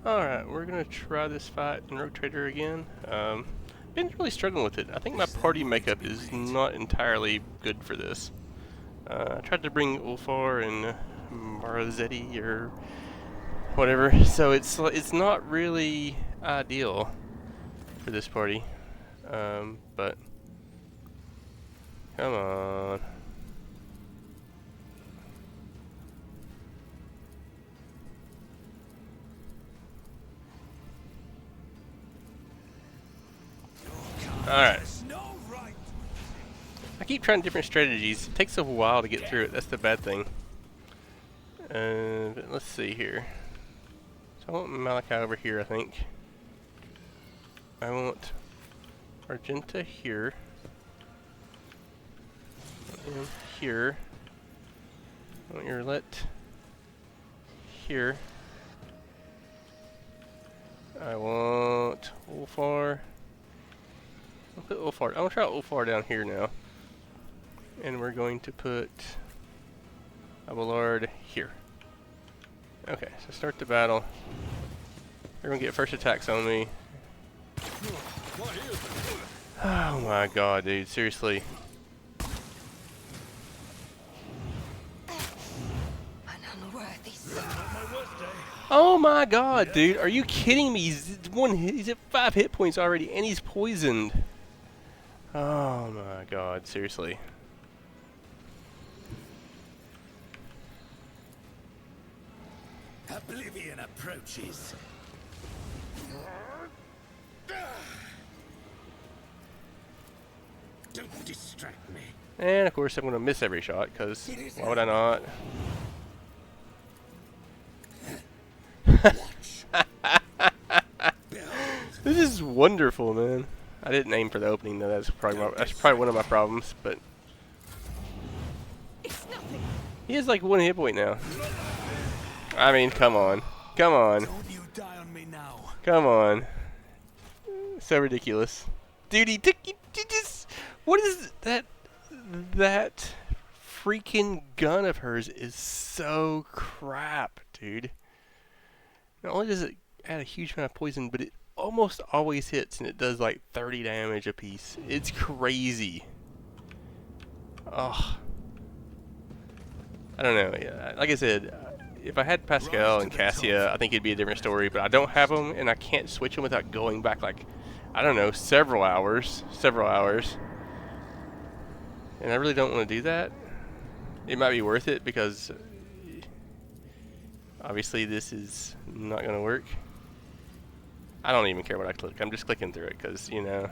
Alright, we're gonna try this fight in Rogue Trader again. Been really struggling with it. I think my party makeup is not entirely good for this. I tried to bring Ulfar and Marzetti or whatever, so it's not really ideal for this party. But come on. Alright. I keep trying different strategies. It takes a while to get through it. That's the bad thing. But let's see here. So I want Malachi over here, I think. I want Argenta here. And here. I want your let here. I want Ulfar. I'll put Ulfar. I'm gonna try Ulfar down here now. And we're going to put Abelard here. Okay, so start the battle. They're gonna get first attacks on me. Oh my god, dude, seriously. Oh my god, dude, are you kidding me? He's at 5 hit points already and he's poisoned. Oh my god, seriously. Oblivion approaches. Don't distract me. And of course I'm going to miss every shot, because why would I not? This is wonderful, man. I didn't aim for the opening though. That's probably one of my problems. But he has like 1 hit point now. I mean, come on, come on, come on. So ridiculous, dude. He just. What is that? That freaking gun of hers is so crap, dude. Not only does it add a huge amount of poison, but it almost always hits, and it does like 30 damage a piece. It's crazy. Oh, I don't know. Yeah, like I said, if I had Pascal and Cassia, I think it'd be a different story. But I don't have them, and I can't switch them without going back like, I don't know, several hours. And I really don't want to do that. It might be worth it because obviously this is not going to work. I don't even care what I click. I'm just clicking through it because, you know,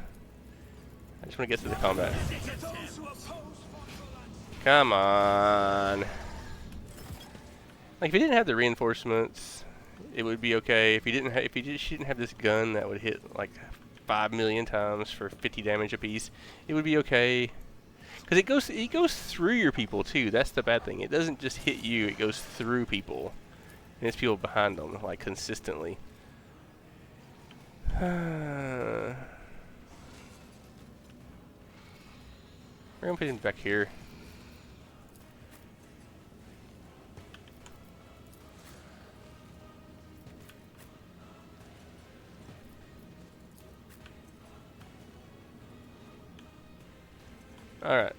I just want to get to the combat. Come on. Like, if he didn't have the reinforcements, it would be okay. If he didn't have this gun that would hit like 5 million times for 50 damage a piece, it would be okay. Because it goes through your people too. That's the bad thing. It doesn't just hit you. It goes through people, and it's people behind them, like consistently. We're gonna put him back here. Alright.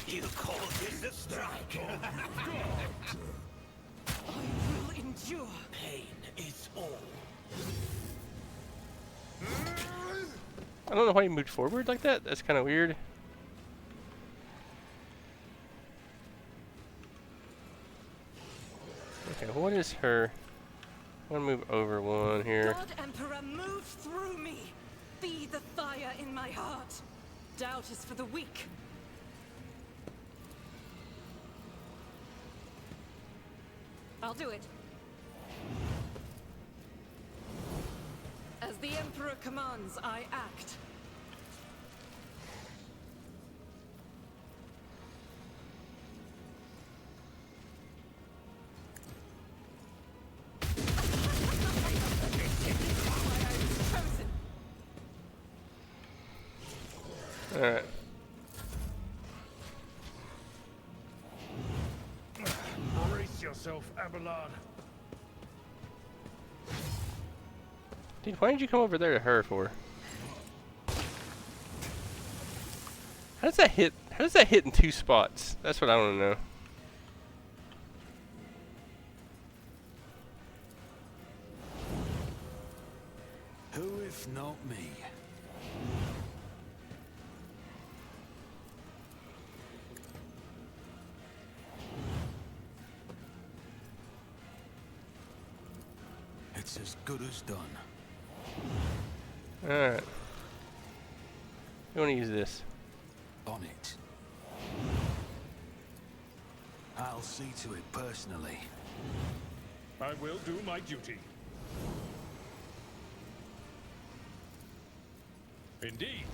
You call this a strike? I will endure. Pain is all. I don't know why he moved forward like that. That's kind of weird. Okay, what is her? I'm gonna move over one here. God Emperor, move through me. Be the fire in my heart. Doubt is for the weak. I'll do it. As the Emperor commands, I act. Alright. Brace yourself, Abelard. Dude, why did you come over there to her for? How does that hit? How does that hit in 2 spots? That's what I want to know. Who if not me? It's as good as done. Alright. You want to use this? On it. I'll see to it personally. I will do my duty. Indeed.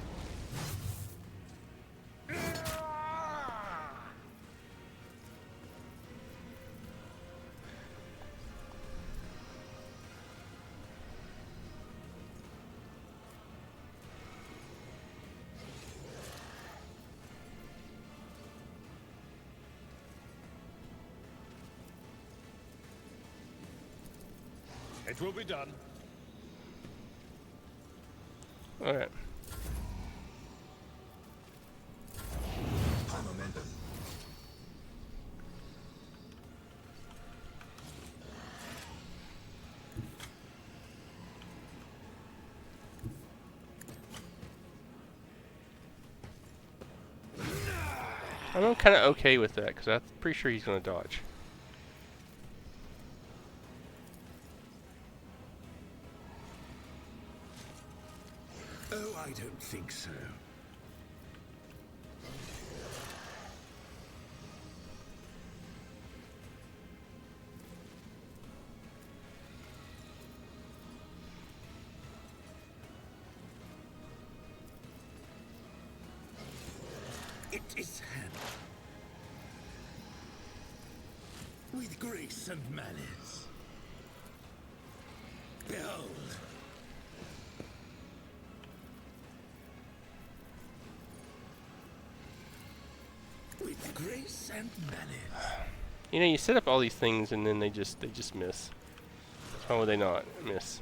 It will be done. Alright. High momentum. I'm kind of okay with that because I'm pretty sure he's going to dodge. Oh, I don't think so. It is handled with grace and manners. Behold. With grace and manners. You know, you set up all these things and then they just miss. Why would they not miss?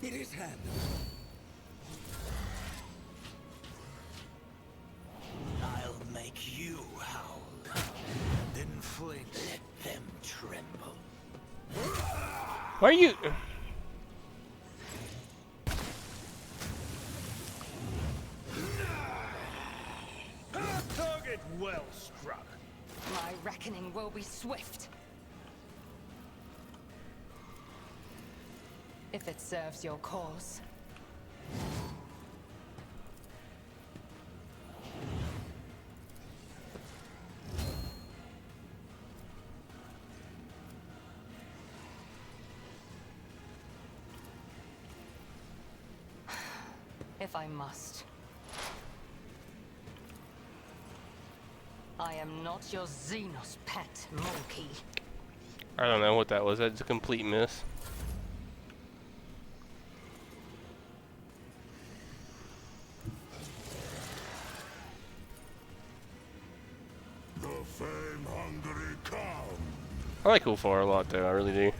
It is handled. I'll make you howl, then flinch. Let them tremble. Why are you... Target well struck. My reckoning will be swift. If it serves your cause. If I must. I am not your Xenos pet, monkey. I don't know what that was. That's a complete miss. The fame-hungry come. I like Ulfar a lot, though. I really do.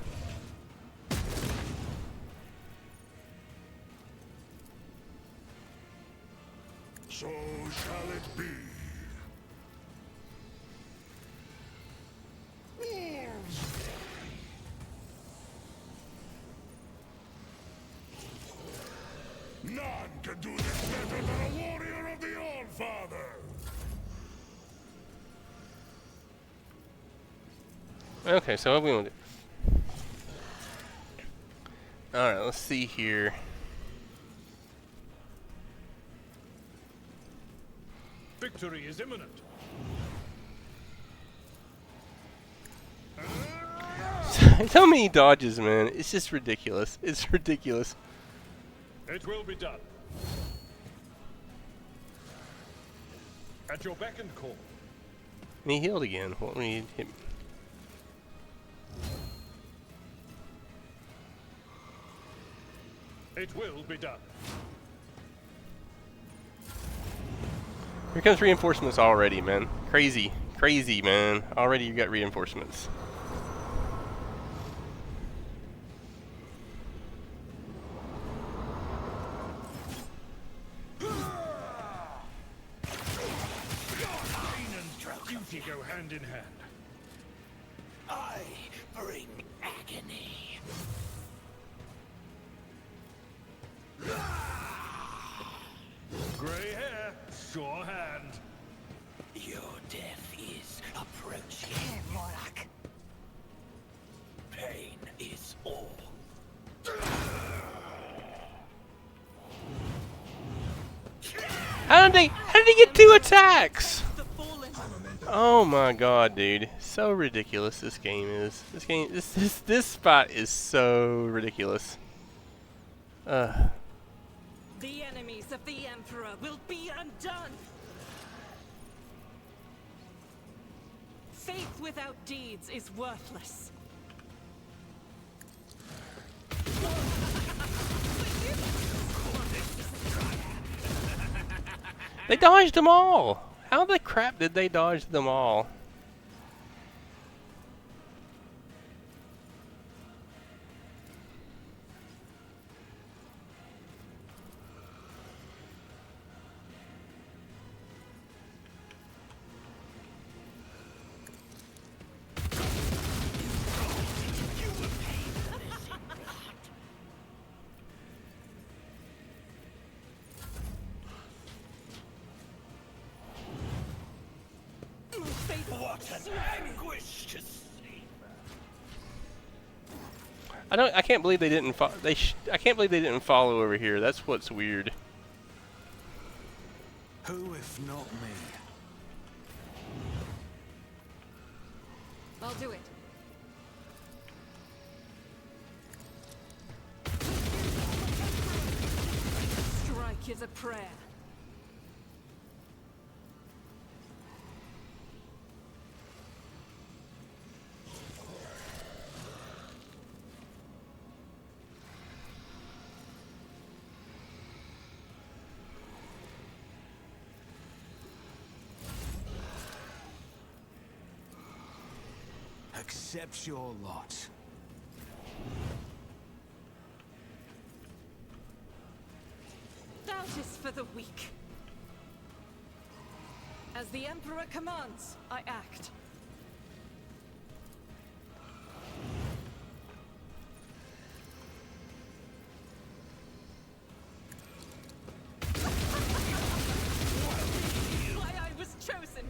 So shall it be. None can do this better than a warrior of the All-Father. Okay, so what we want to do? Alright, let's see here. Victory is imminent. How many dodges, man? It's just ridiculous. It's ridiculous. It will be done. At your beck and call. And he healed again. What we need him? It will be done. Here comes reinforcements already, man. Crazy, crazy, man. Already you got reinforcements. Duty go hand in hand. I bring agony. Grey hair, sure hand. Your death is approaching. Pain is all. How did he get 2 attacks? Oh my god, dude. So ridiculous this game is. This spot is so ridiculous. The enemies of the Emperor will be undone. Faith without deeds is worthless. They dodged them all! How the crap did they dodge them all? What an anguish to see. I can't believe they didn't I can't believe they didn't follow over here. That's what's weird. Who if not me? I'll do it. Strike is a prayer. Accept your lot. Doubt is for the weak. As the Emperor commands, I act. Why I was chosen!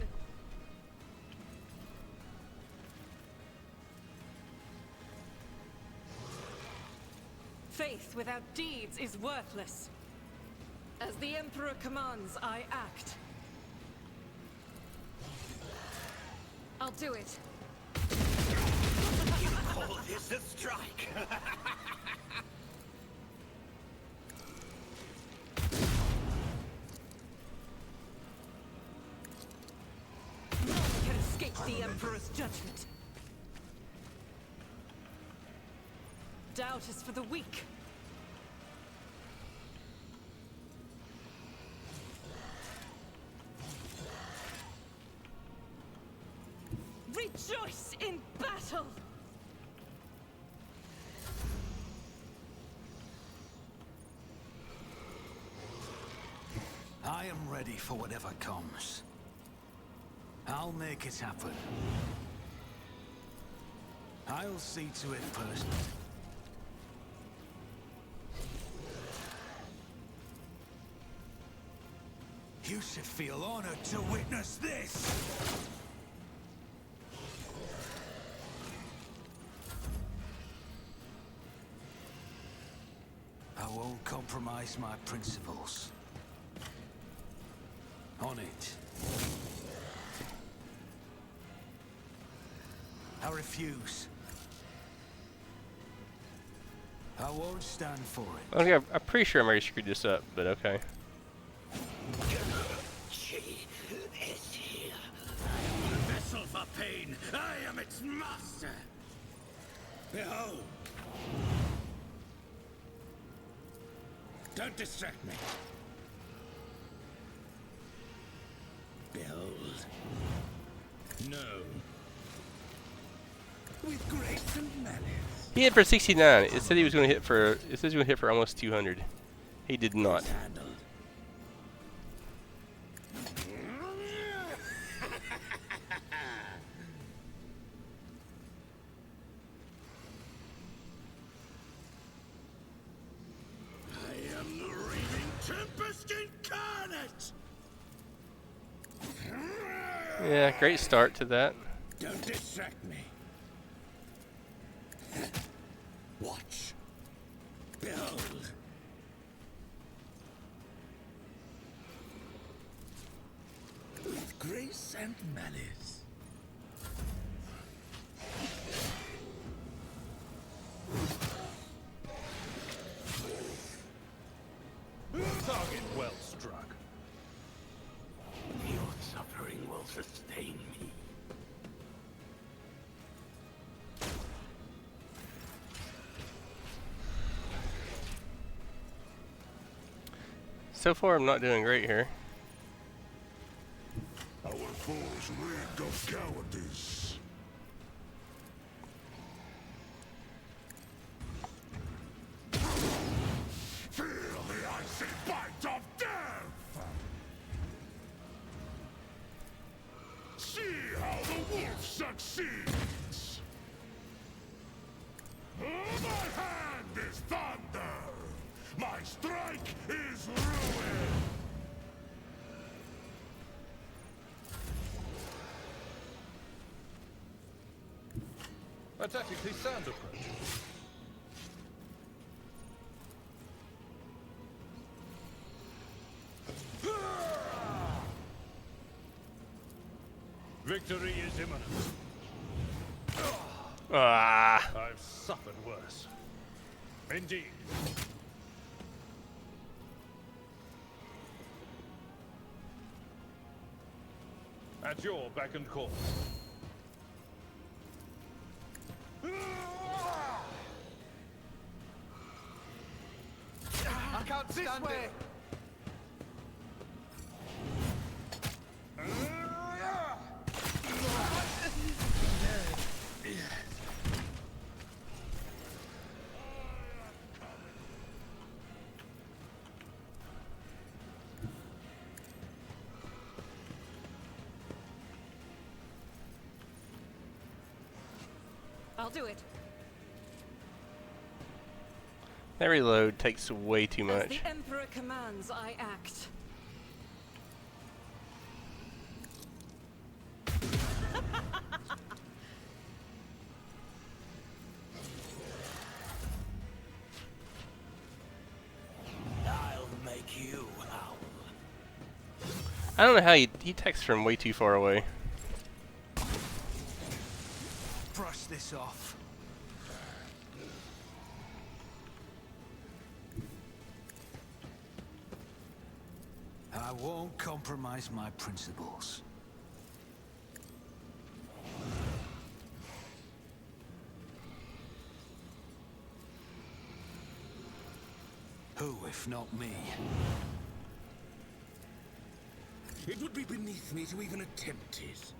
Faith without deeds is worthless. As the Emperor commands, I act. I'll do it. You call this a strike? No one can escape the Emperor's judgment. Doubt is for the weak. Rejoice in battle! I am ready for whatever comes. I'll make it happen. I'll see to it personally. You should feel honored to witness this! I won't compromise my principles. On it. I refuse. I won't stand for it. Okay, I'm pretty sure I already screwed this up, but okay. She is here. A vessel for pain. I am its master. Behold. Don't distract me. Behold. No. With grace and malice. He hit for 69. It said he was going to hit for. It says he was going to hit for almost 200. He did not. Handled. I am the raving tempest incarnate. Yeah, great start to that. Don't distract me. Watch. Behold. With grace and malice. Target well struck. Your suffering will sustain me. So far, I'm not doing great here. Our foes rigged of cowardice. Feel the icy bite of death! See how the wolf succeeds! My hand is thunder! My strike is ruin! A tactically sound approach. Victory is imminent. Ah, I've suffered worse. Indeed. At your beck and call. I can't stand it. I'll do it. that reload takes way too As much. the Emperor commands, I act. I'll make you howl. I don't know how he texts from way too far away. Brush this off. I won't compromise my principles. Who, if not me? It would be beneath me to even attempt it.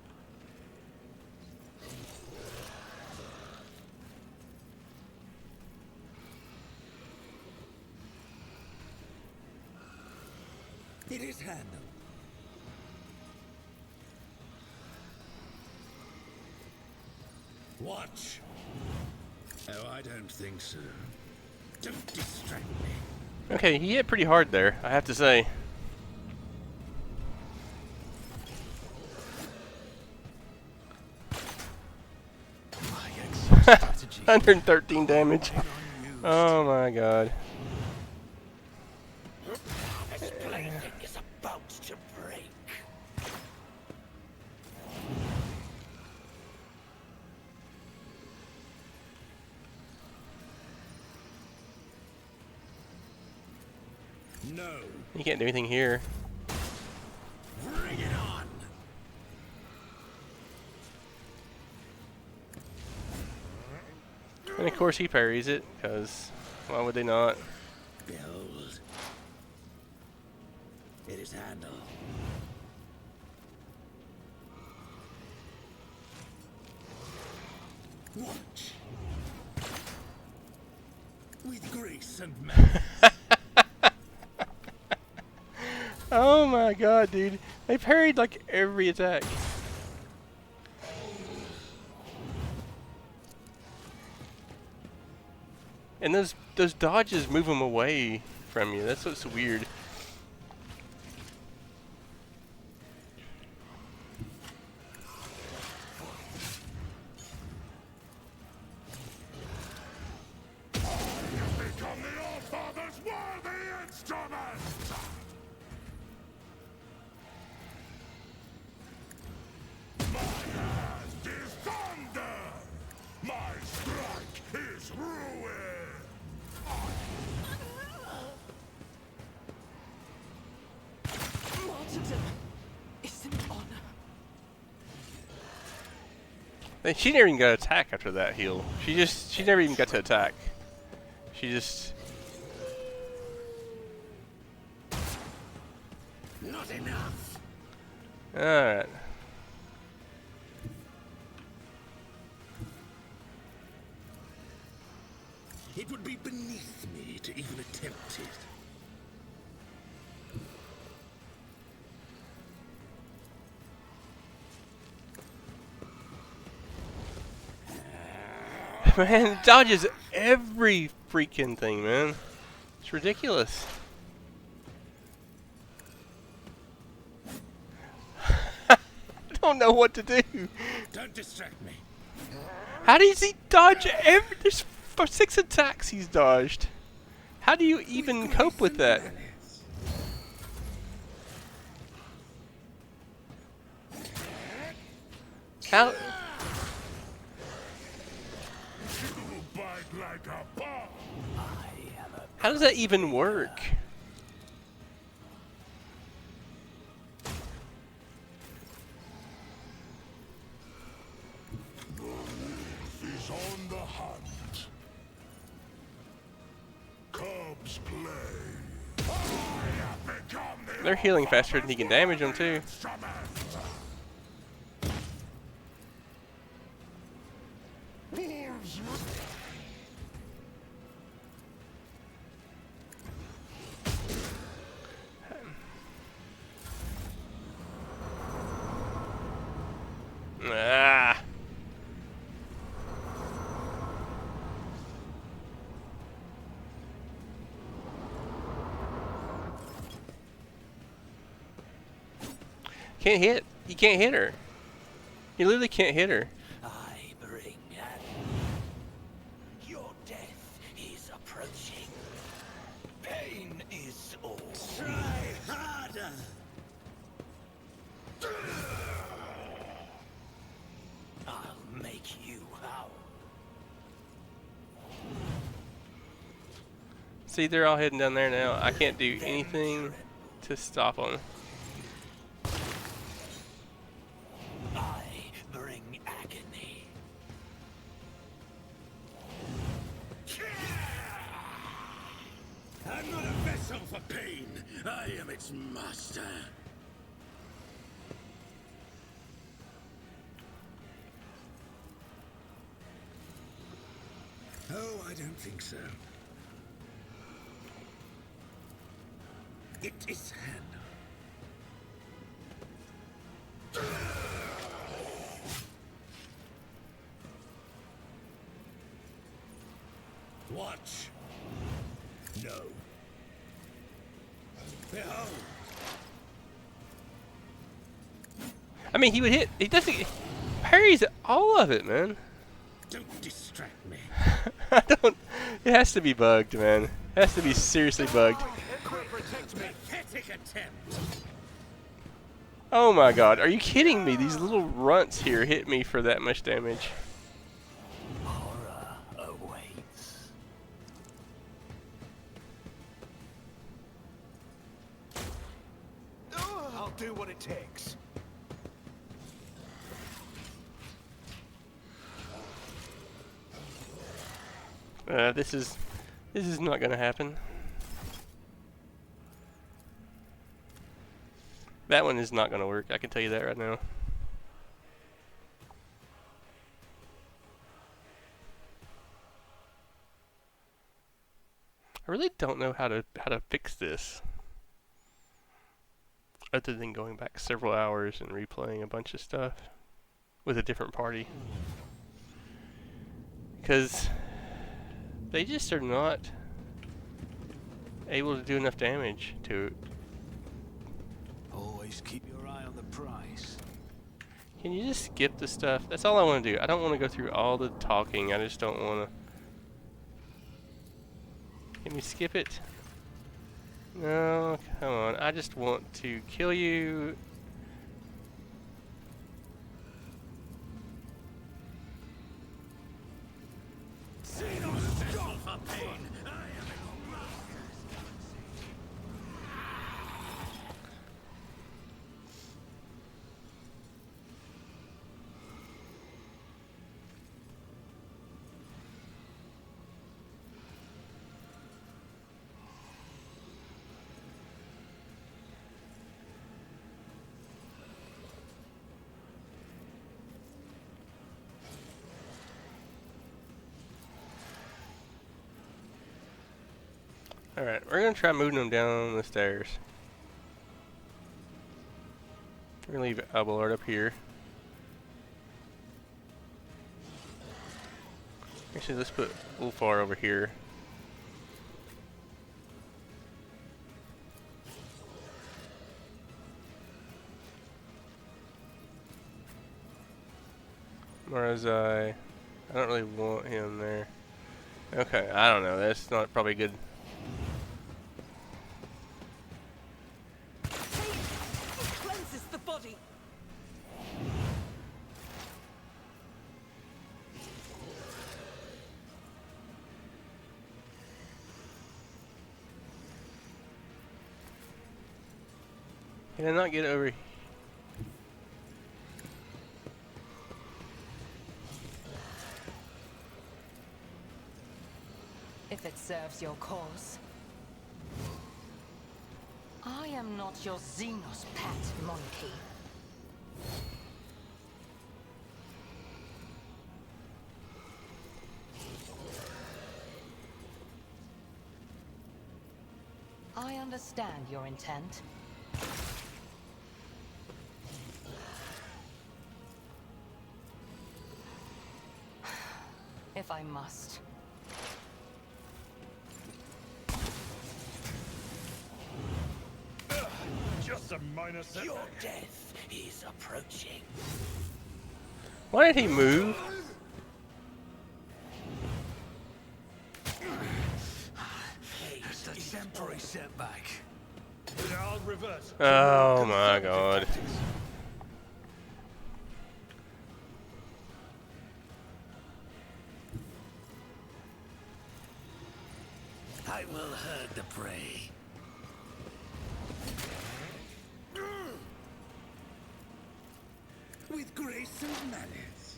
It is handled. Watch. Oh, I don't think so. Don't distract me. Okay, he hit pretty hard there, I have to say. My excellent strategy. 113 damage. Oh my god. This plaything is about to break. No. You can't do anything here. Bring it on. And of course he parries it, because why would they not? Behold. It is handled. Watch. With grace and malice. Oh my god, dude. They parried like every attack. And those dodges move them away from you. That's what's weird. Become the All-Father's worthy instrument! My hand is thunder! My strike is ruin! Martyrdom is an honor. And she never even got to attack after that heal. She never even got to attack. She just... Not enough. Alright. It would be beneath me to even attempt it. Man, it dodges every freaking thing, man. It's ridiculous. I don't know what to do. Don't distract me. How does he dodge every... There's 6 attacks he's dodged. How do you even cope with that? How... Bite like a bomb! How does that even work? Is on the hunt. Cubs play. I have become the They're healing faster than he can damage them too. instrument. Wolves. Ah. Can't hit. You can't hit her. You literally can't hit her. I bring your death is approaching. Pain is all. Try harder. I'll make you howl. See, they're all heading down there now. I can't do anything to stop them. I bring agony. I'm not a vessel for pain. I am its master. Oh, I don't think so. It is handled. Watch. No. Behold. I mean, he would hit. He doesn't. Parries all of it, man. Don't distract me. I don't. It has to be bugged, man. It has to be seriously bugged. Pathetic attempt. Oh my god, are you kidding me? These little runts here hit me for that much damage. Horror awaits. do what it takes. This is not gonna happen. That one is not gonna work. I can tell you that right now. I really don't know how to fix this, other than going back several hours and replaying a bunch of stuff with a different party, because they just are not able to do enough damage to. Always keep your eye on the prize. Can you just skip the stuff? That's all I want to do. I don't want to go through all the talking. I just don't want to. Can you skip it? No, come on. I just want to kill you. Alright, we're going to try moving them down the stairs. We're going to leave Abelard up here. Actually, let's put Ulfar over here. Marazai. I don't really want him there. Okay, I don't know. That's not probably good. Cleanses the body. Can I not get over? If it serves your cause. I am not your Xenos pet monkey. I understand your intent. If I must. Just a minor setback. Your death is approaching. Why did he move? Just a temporary setback. I'll revert. Oh my god. I will herd the prey. With grace and manners.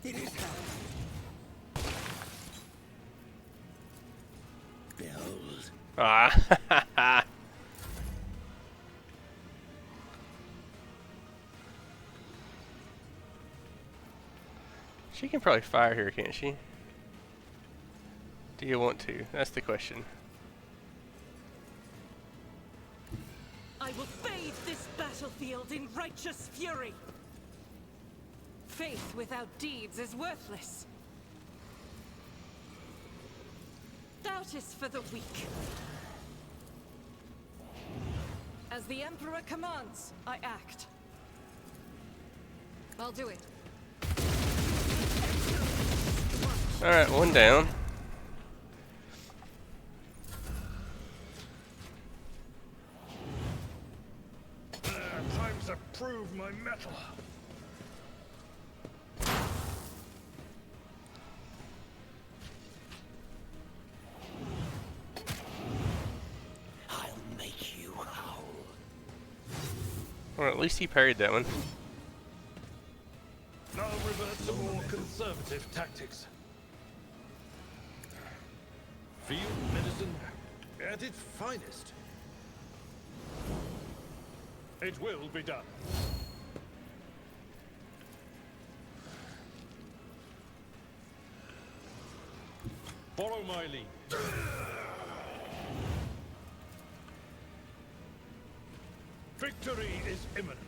It is happening. Behold. Ah. She can probably fire here, can't she? Do you want to? That's the question. I will bathe this battlefield in righteous fury. Faith without deeds is worthless. Doubt is for the weak. As the Emperor commands, I act. I'll do it. Alright, one down. Time to prove my mettle. I Well, at least he parried that one. Now revert to more conservative tactics. Field medicine at its finest. It will be done. Follow my lead. Victory is imminent.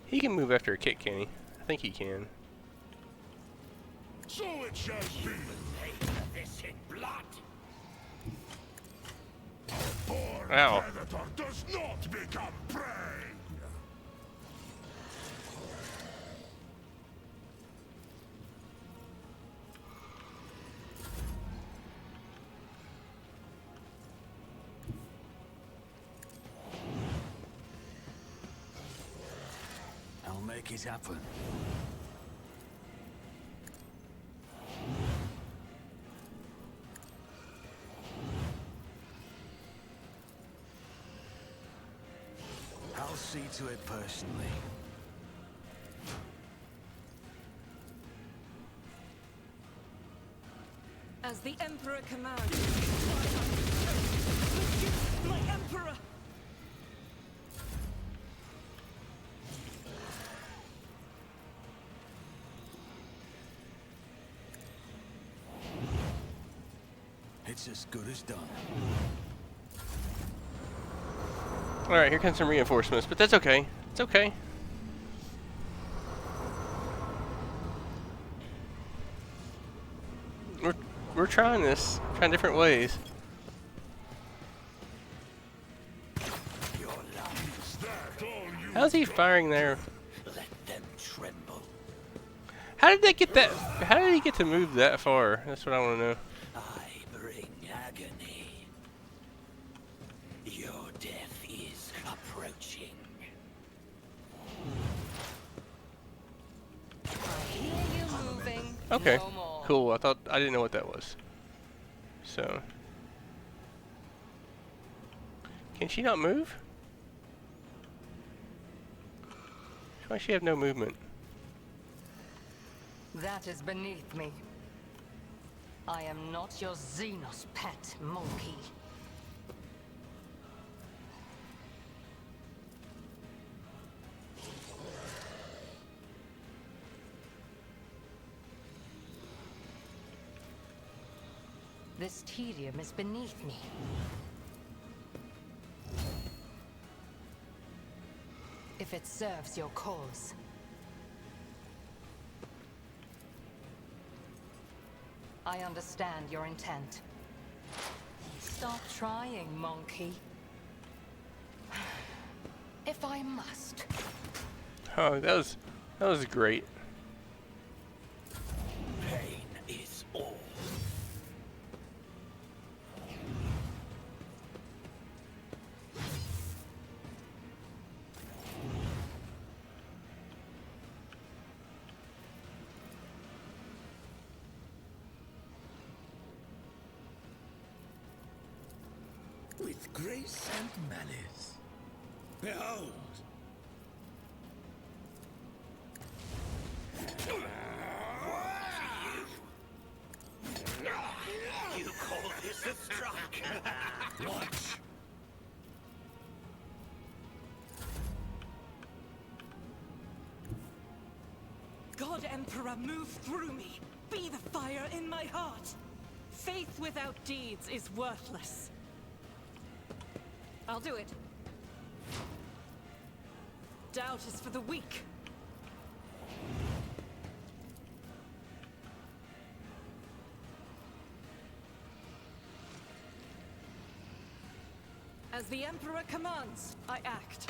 He can move after a kick, can he? I think he can. So it shall be. This in blood. For Ow. predator does not become prey. I'll make it happen. I'll see to it personally. As the Emperor commands. My Emperor! It's as good as done. Alright, here comes some reinforcements, but that's okay. It's okay. We're trying this. Trying different ways. Your love, Is that all you? How's he firing there? let them tremble. How did they get that? How did he get to move that far? That's what I want to know. I bring agony. Your death is approaching. I hear you moving. Okay. No more. Cool. I didn't know what that was. So. Can she not move? Why does she have no movement? That is beneath me. I am not your Xenos pet monkey. This tedium is beneath me. If it serves your cause. I understand your intent. Stop trying, monkey. If I must. Oh, that was great. Pain is all. With grace and malice. Behold! You call this a strike? Watch. God Emperor, move through me. Be the fire in my heart. Faith without deeds is worthless. I'll do it. Doubt is for the weak. As the Emperor commands, I act.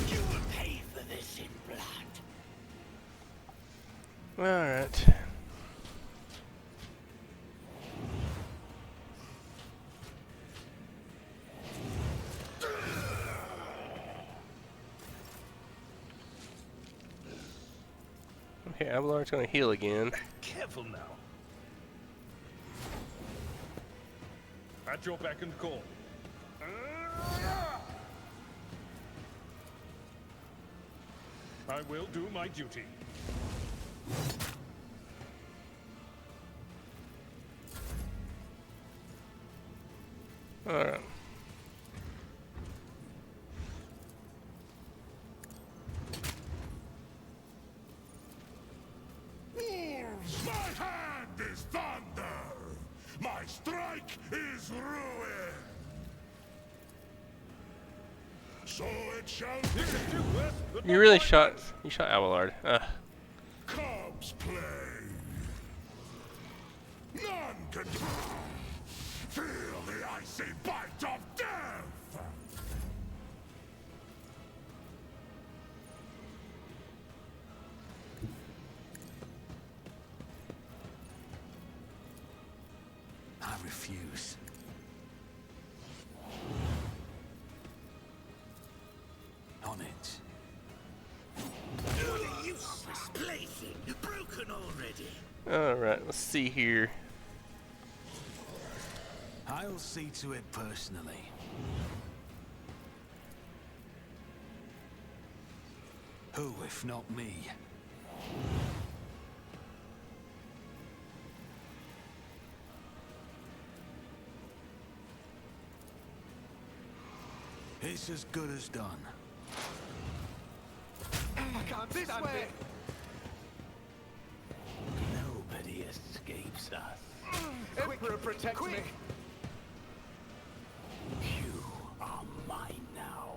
You will pay for this in blood. Alright. Okay, Abelard's gonna heal again. Careful now. At your beck and call. I will do my duty. Alright. Wolves, my hand is thunder. My strike is ruin. So it shall be. You really shot Abelard. Cubs play. None can feel the icy bite of death. I refuse. On it. What a useless plaything! Broken already! Alright, let's see here. I'll see to it personally. Who, if not me? It's as good as done. This way! Nobody escapes us. Emperor, protect me! You are mine now.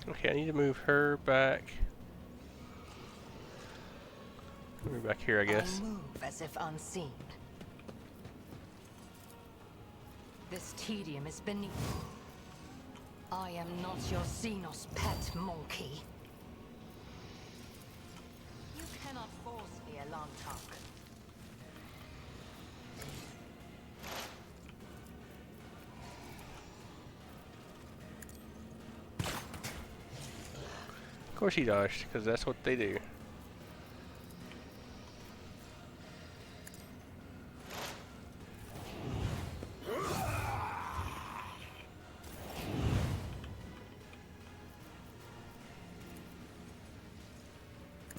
Okay, I need to move her back. Move back here, I guess. I move as if unseen. This tedium is beneath. I am not your Xenos pet, monkey. You cannot force me, Alantok. Of course he dodged, because that's what they do.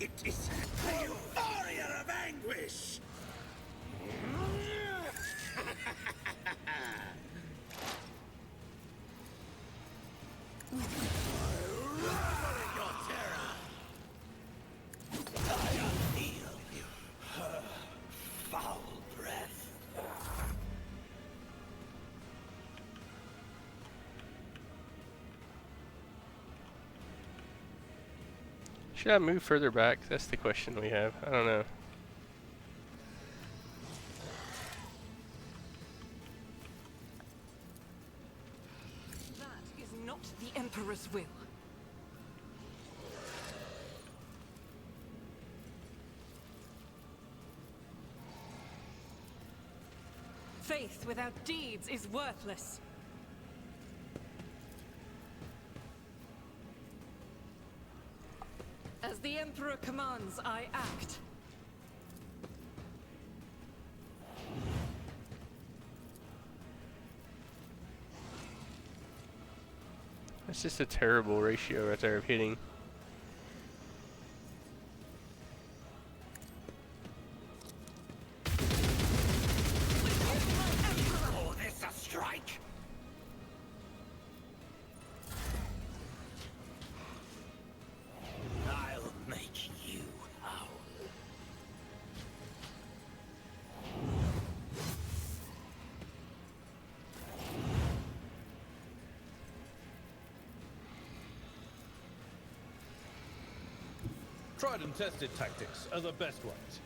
It is a euphoria of anguish! Your terror! I feel her foul breath. Should I move further back? That's the question we have. I don't know. That is not the Emperor's will. Faith without deeds is worthless. As the Emperor commands, I act. That's just a terrible ratio right there of hitting. Call this a strike? I'll make you howl. Tried and tested tactics are the best ones.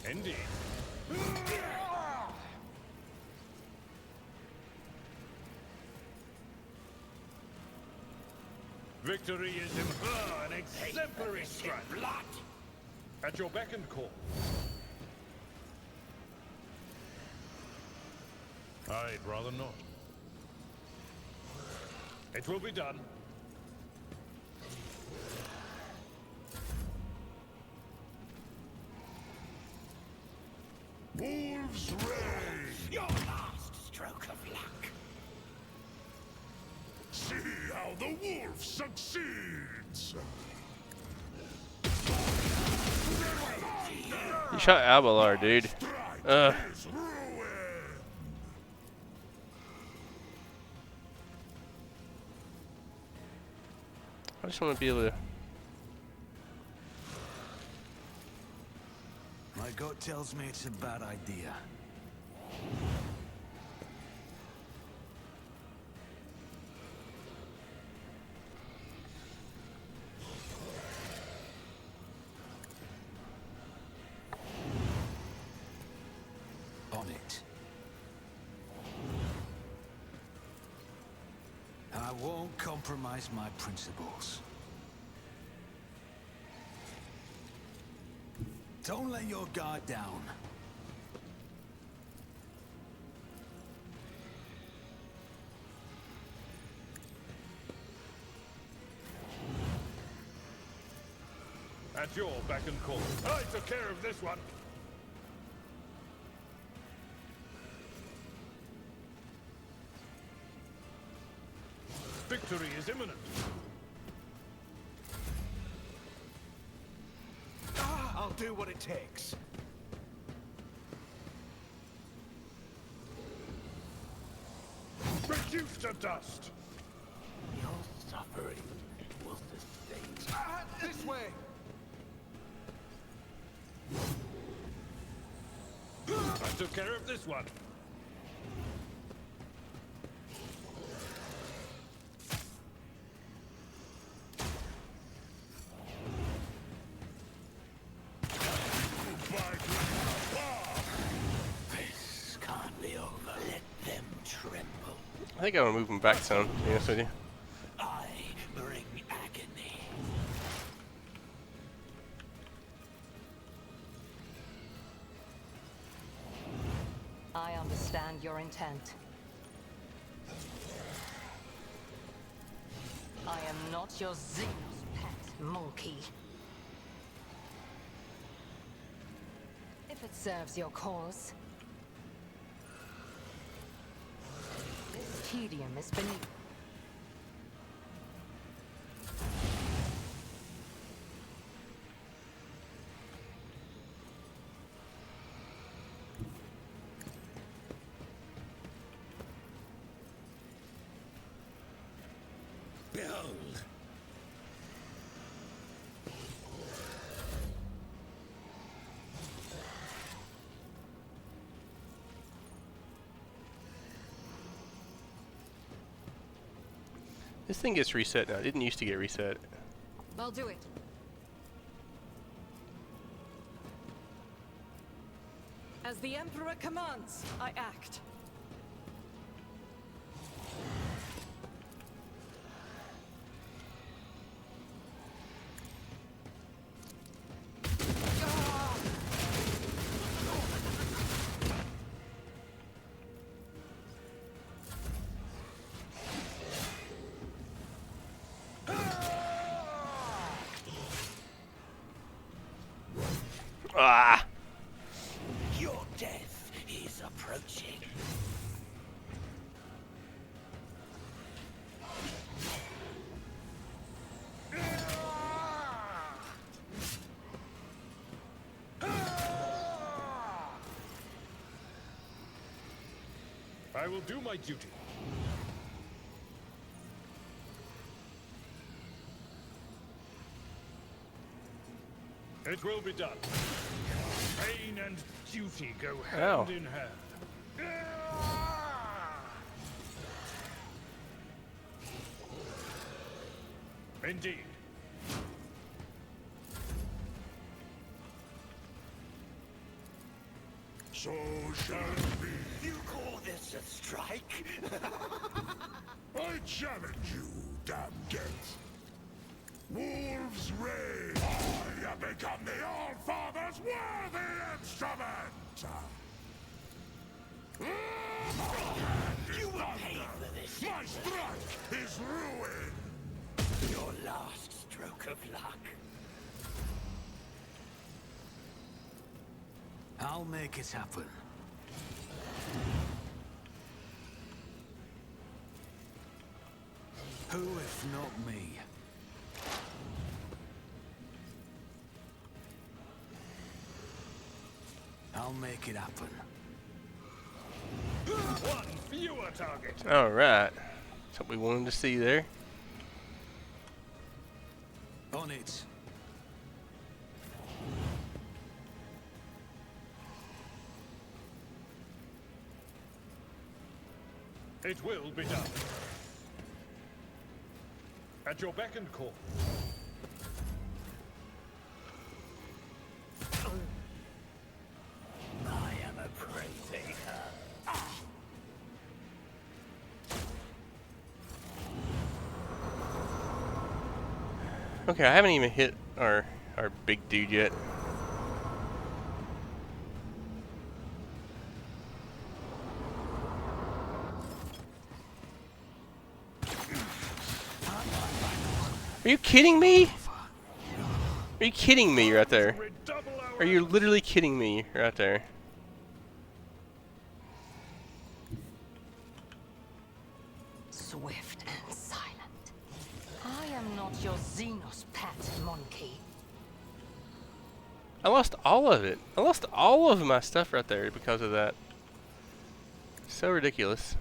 Indeed. Victory is an exemplary strike. Blood! At your beck and call. I'd rather not. It will be done. Wolves reign! Your last stroke of luck. See how the wolf succeeds! You shot Abelar, dude. Ugh. Is ruin! I just want to be able to. My gut tells me it's a bad idea. On it. I won't compromise my principles. Don't let your guard down. At your beck and call. I took care of this one. Victory is imminent. I'll do what it takes. Reduced to dust. Your suffering will sustain. This way! I took care of this one. This can't be over. Let them tremble. I think I'm gonna move him back some. To be honest with you. I bring agony. I understand your intent. I am not your Xenos pet, monkey. If it serves your cause. This tedium is beneath. Behold. This thing gets reset now. It didn't used to get reset. I'll do it. As the Emperor commands, I act. Ah! Your death is approaching. I will do my duty. It will be done. Pain and duty go hand in hand. Indeed. So shall it be. You call this a strike? I challenge you, damn Gent. Wolves reign. I have become the All-Father's worthy instrument. You will pay for this. My strike is ruined! Your last stroke of luck. I'll make it happen. Who if not me? I'll make it happen. One fewer target. Alright. That's what we wanted to see there. On it. It will be done. At your beck and call. I am a prey taker. Okay, I haven't even hit our big dude yet. Are you kidding me? Are you kidding me right there? Redouble our Are you literally kidding me right there? Swift and silent. I am not your Xenos pet, monkey. I lost all of it. I lost all of my stuff right there because of that. So ridiculous.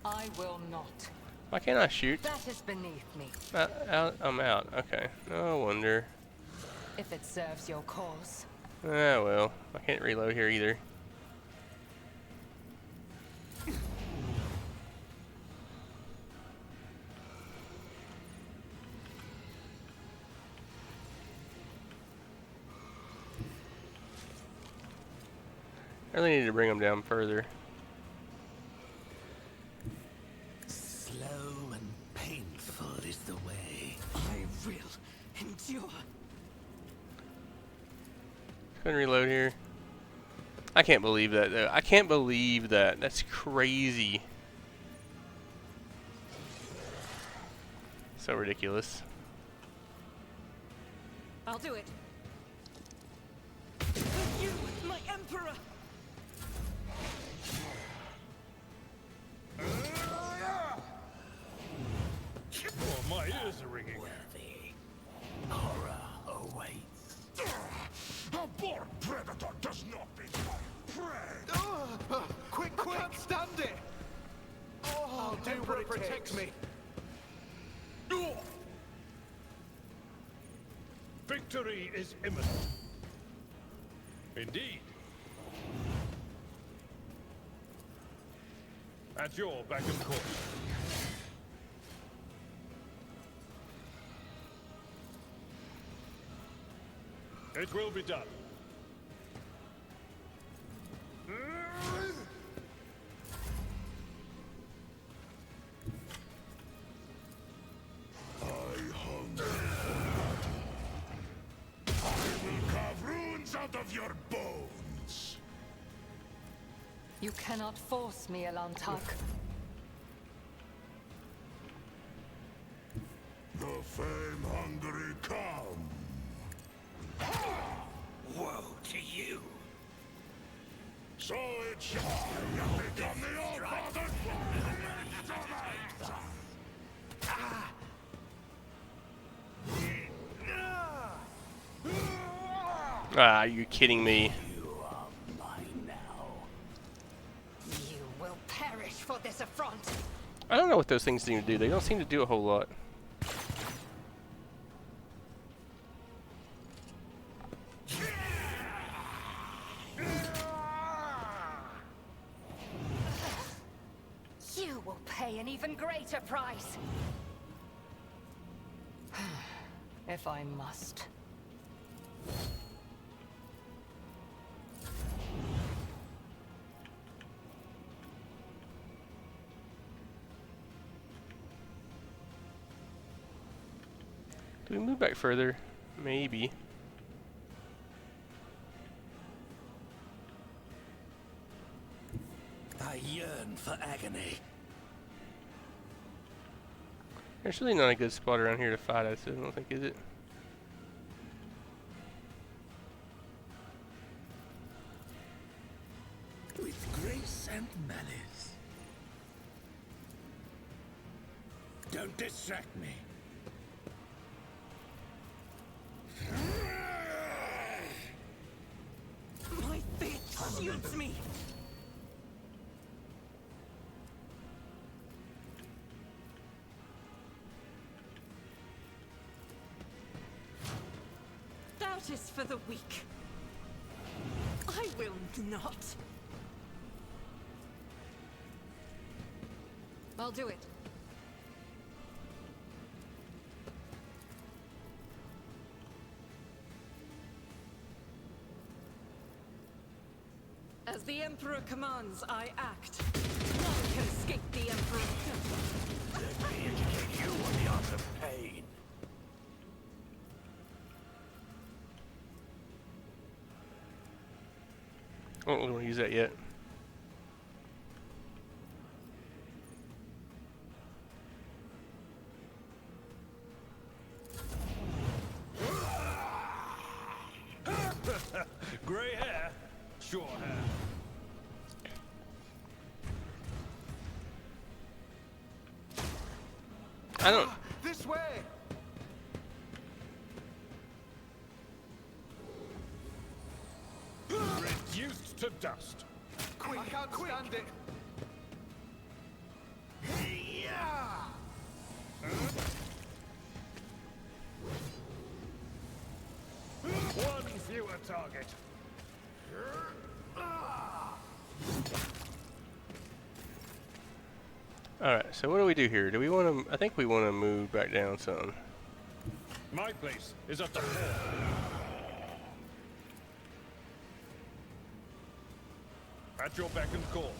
I will not. Why can't I shoot? That is beneath me. I'm out. Okay. No wonder. If it serves your cause. Ah, well. I can't reload here either. I really need to bring them down further. Slow and painful is the way. I will endure. Go ahead and reload here. I can't believe that though. I can't believe that. That's crazy. So ridiculous. I'll do it. For you, my emperor. Oh, my ears are ringing. Worthy. Horror awaits. A born predator does not become prey! Quick, quick! I can't stand it! I'll do what it protects me. Victory is imminent. Indeed. At your beck and call. It will be done. I hunger for battle. I will carve runes out of your bones! You cannot force me, Elantak. The fame-hungry come! Woe to you. So it shall become the All-Father's Ah, are you kidding me? You are mine now. You will perish for this affront. I don't know what those things seem to do. They don't seem to do a whole lot. You will pay an even greater price. If I must. Do we move back further? Maybe. yearn for agony. There's really not a good spot around here to fight, I don't think, is it? With grace and malice. Don't distract me. My fate suits me. Doubt is for the weak. I will not. I'll do it. As the Emperor commands, I act. None can escape the Emperor. Let me educate you on the art of pain. I don't really want to use that yet. Grey hair, short hair. I don't. This way! Reduced to dust. Quick, I can't stand it! One fewer target. Alright, so what do we do here? Do we want to... I think we want to move back down some. My place is at the fore. At your beck and call.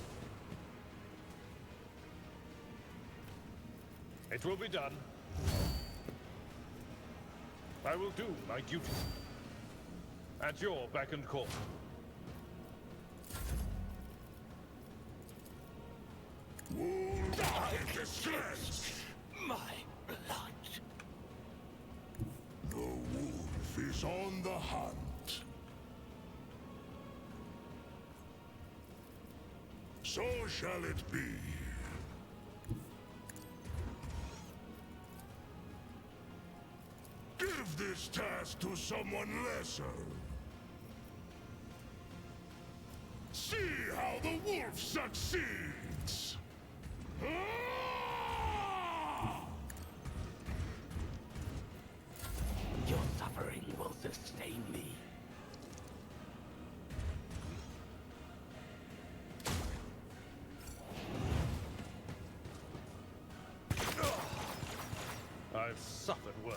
It will be done. I will do my duty. At your beck and call. Wound in distress. My blood. The wolf is on the hunt. So shall it be. Give this task to someone lesser. See how the wolf succeeds. Your suffering will sustain me. I've suffered worse.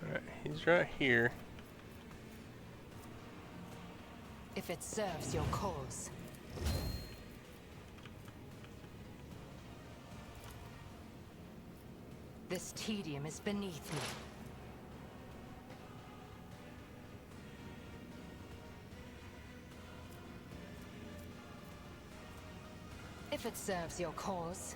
Alright, he's right here. If it serves your cause. This tedium is beneath me. If it serves your cause.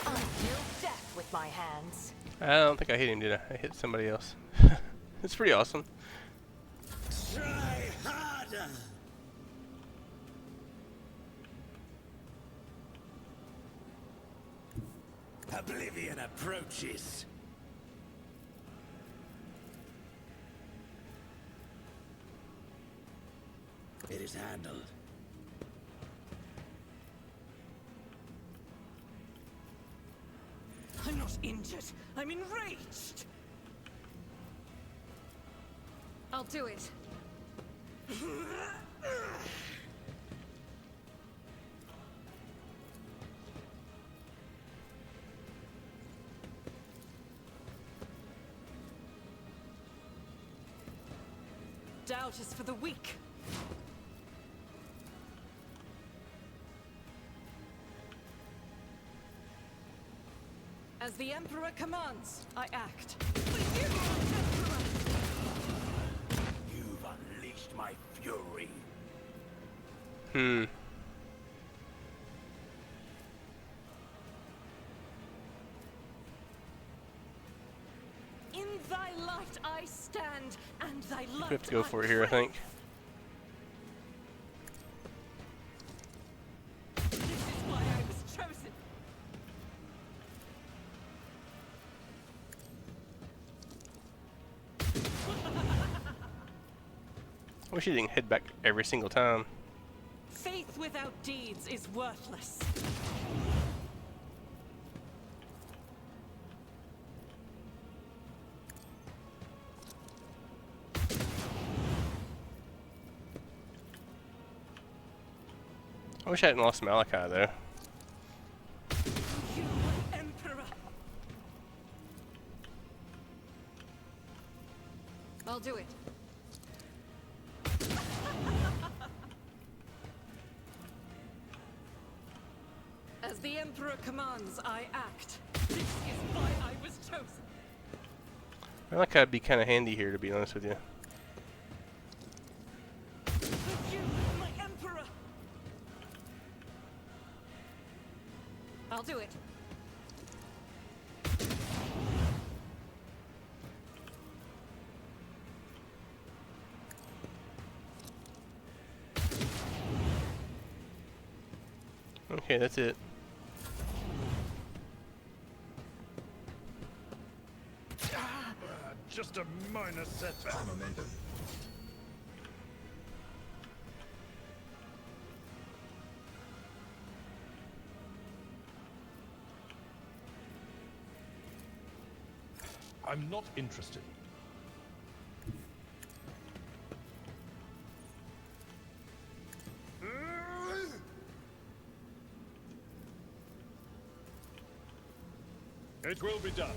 I deal death with my hands. I don't think I hit him, did I? I hit somebody else. It's pretty awesome. Try harder. Oblivion approaches. It is handled. I'm not injured. I'm enraged. I'll do it. Doubt is for the weak. As the Emperor commands, I act. For you, Emperor! You've unleashed my fury. Hmm. In thy light I stand, and thy light We have to go I for it here, I pray. think. This is why I was chosen. I wish he didn't head back every single time. Faith without deeds is worthless. I wish I hadn't lost Malachi though. You, Emperor. I'll do it. As the Emperor commands, I act. This is why I was chosen. Malachi would be kind of handy here, to be honest with you. For you, my Emperor. I'll do it. Okay, that's it. Just a minor setback. Momentum. I'm not interested. It will be done.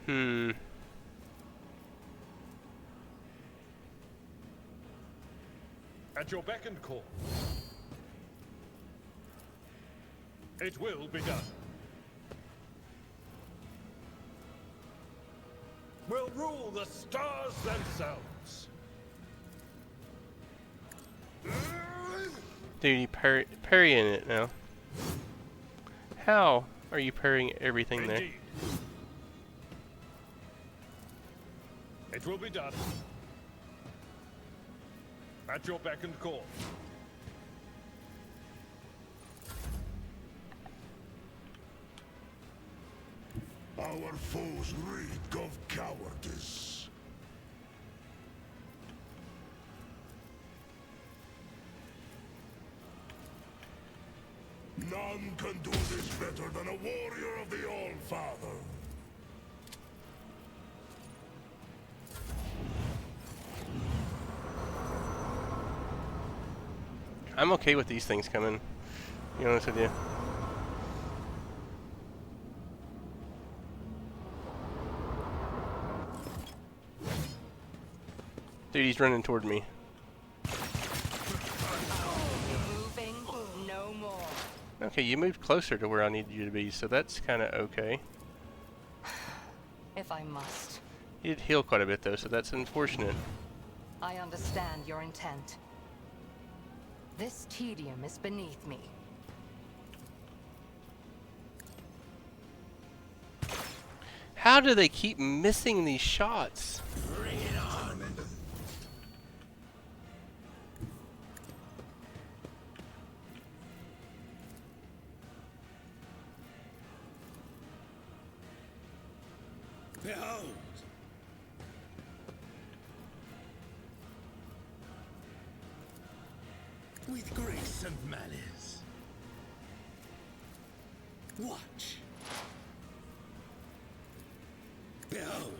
Hmm. At your beck and call. It will be done. We'll rule the stars themselves. Dude, you parrying it now. How are you parrying everything there? Indeed. It will be done. At your beck and call. Our foes reek of cowardice. None can do this better than a warrior of the All-Father. I'm okay with these things coming. To be honest with you. Dude, he's running toward me. Moving no more. Okay, you moved closer to where I needed you to be, so that's kind of okay. If I must. You did heal quite a bit though, so that's unfortunate. I understand your intent. This tedium is beneath me. How do they keep missing these shots? Bring it on. Momentum. Behold. With grace and malice. Watch. Behold.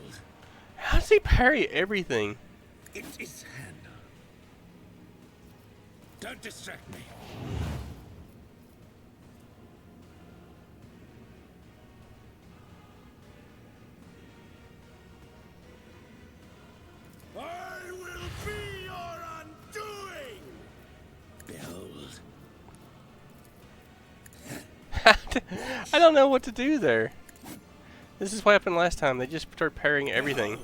How does he parry everything? It is hand. Don't distract me. I don't know what to do there. This is what happened last time. They just started parrying everything.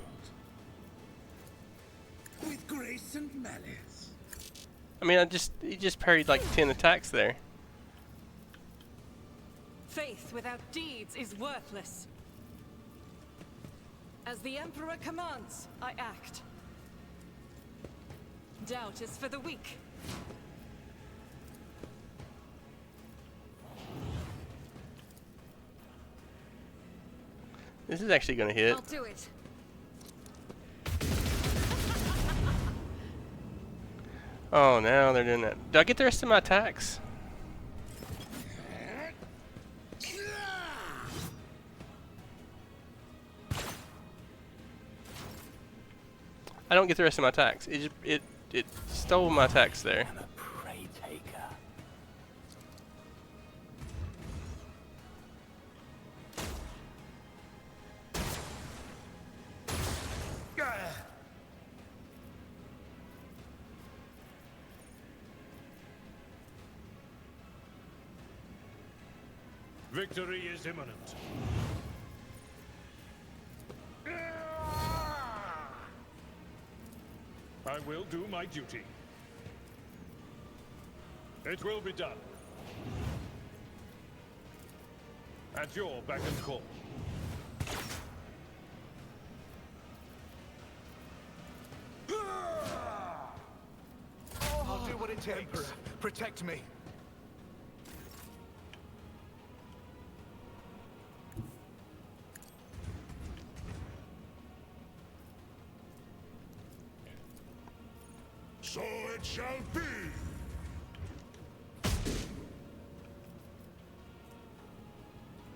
With grace and malice. I mean, he just parried like 10 attacks there. Faith without deeds is worthless. As the Emperor commands, I act. Doubt is for the weak. This is actually gonna hit. I'll do it. Oh, now they're doing that. Do I get the rest of my attacks? I don't get the rest of my attacks. It stole my attacks there. I'm a prey taker. Victory is imminent. I will do my duty. It will be done. At your beck and call. I'll do what it takes. Emperor, protect me. So it shall be.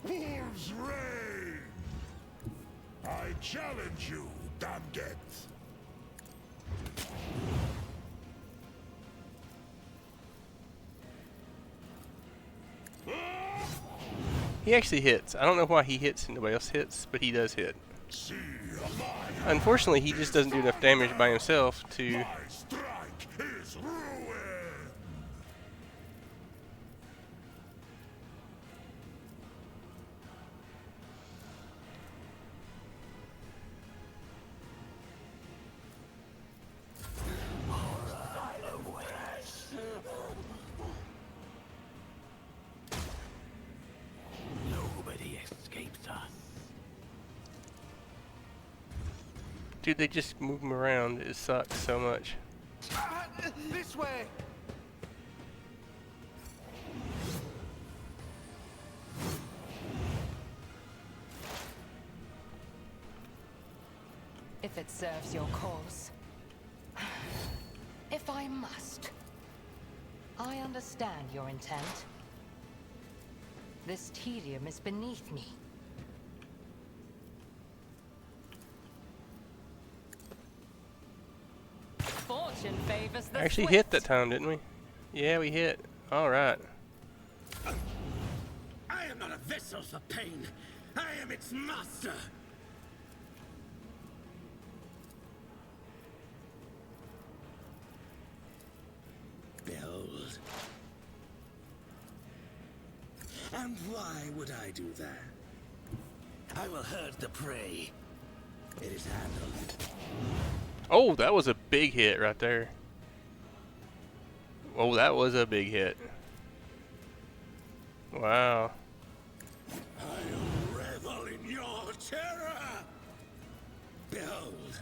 Wolves reign. I challenge you, damned it. He actually hits. I don't know why he hits and nobody else hits, but he does hit. See Unfortunately, he just doesn't do enough damage by himself to... my strike is ruin. Nobody escapes us. Dude, they just move him around. It sucks so much. This way. If it serves your cause. If I must. I understand your intent. This tedium is beneath me. Fortune favors the I actually swift. hit that time, didn't we? Yeah, we hit. Alright. I am not a vessel for pain. I am its master. Behold. And why would I do that? I will herd the prey. It is handled. Oh, that was a big hit right there. Oh, that was a big hit. Wow. I'll revel in your terror. Behold.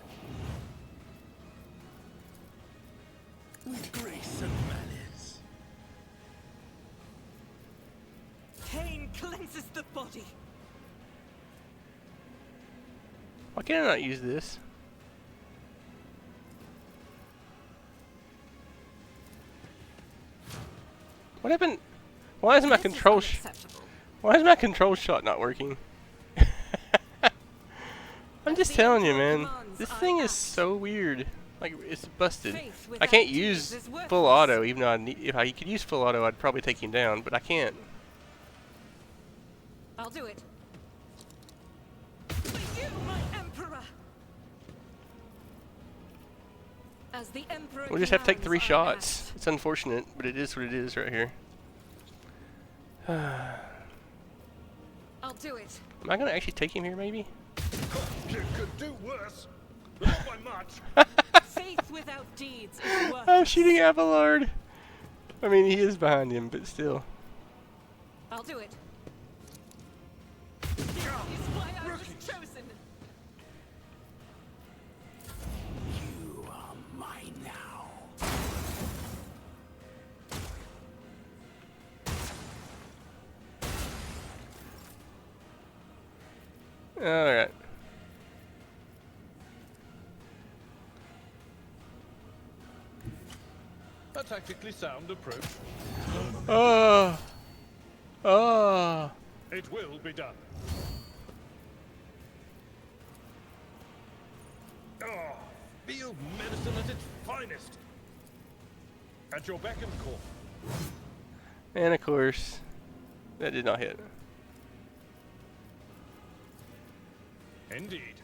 With grace and malice. Pain cleanses the body. Why can I not use this? What happened? Why is my This is control unacceptable. why is my control shot not working? I'm just telling you, man. This thing is so weird. Like, it's busted. I can't use full auto, even though if I could use full auto, I'd probably take him down, but I can't. I'll do it. For you, my Emperor. As the Emperor We'll just have to take 3 commands, I shots. act. It's unfortunate, but it is what it is right here. do it. Am I gonna actually take him here, maybe? You could do worse. But not by much. Faith without deeds is worthless. I'm shooting Abelard. I mean, he is behind him, but still. I'll do it. This is why I was chosen. You are mine now. Alright. A tactically sound approach. Oh. Oh. It will be done. Oh, field medicine at its finest. At your beck and call. And of course, that did not hit. Indeed.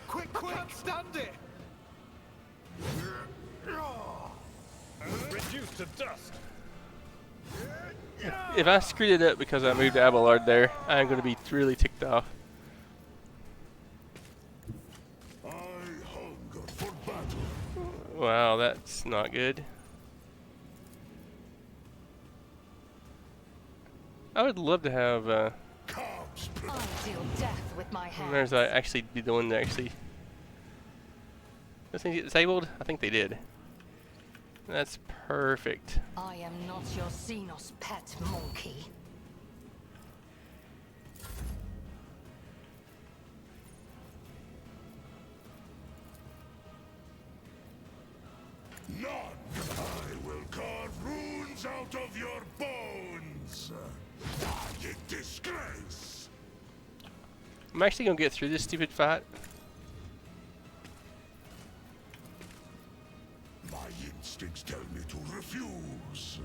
Quick! I can't stand it! Reduced to dust. If I screwed it up because I moved Abelard there, I'm going to be really ticked off. I hunger for battle. Wow, that's not good. I would love to have, Cubs I deal death with my hands. there's actually be the one that actually... Those things get disabled? I think they did. That's perfect. I am not your Xenos pet, monkey. none. I will carve runes out of your bones. Die in disgrace. I'm actually going to get through this stupid fight. My instincts tell me to refuse.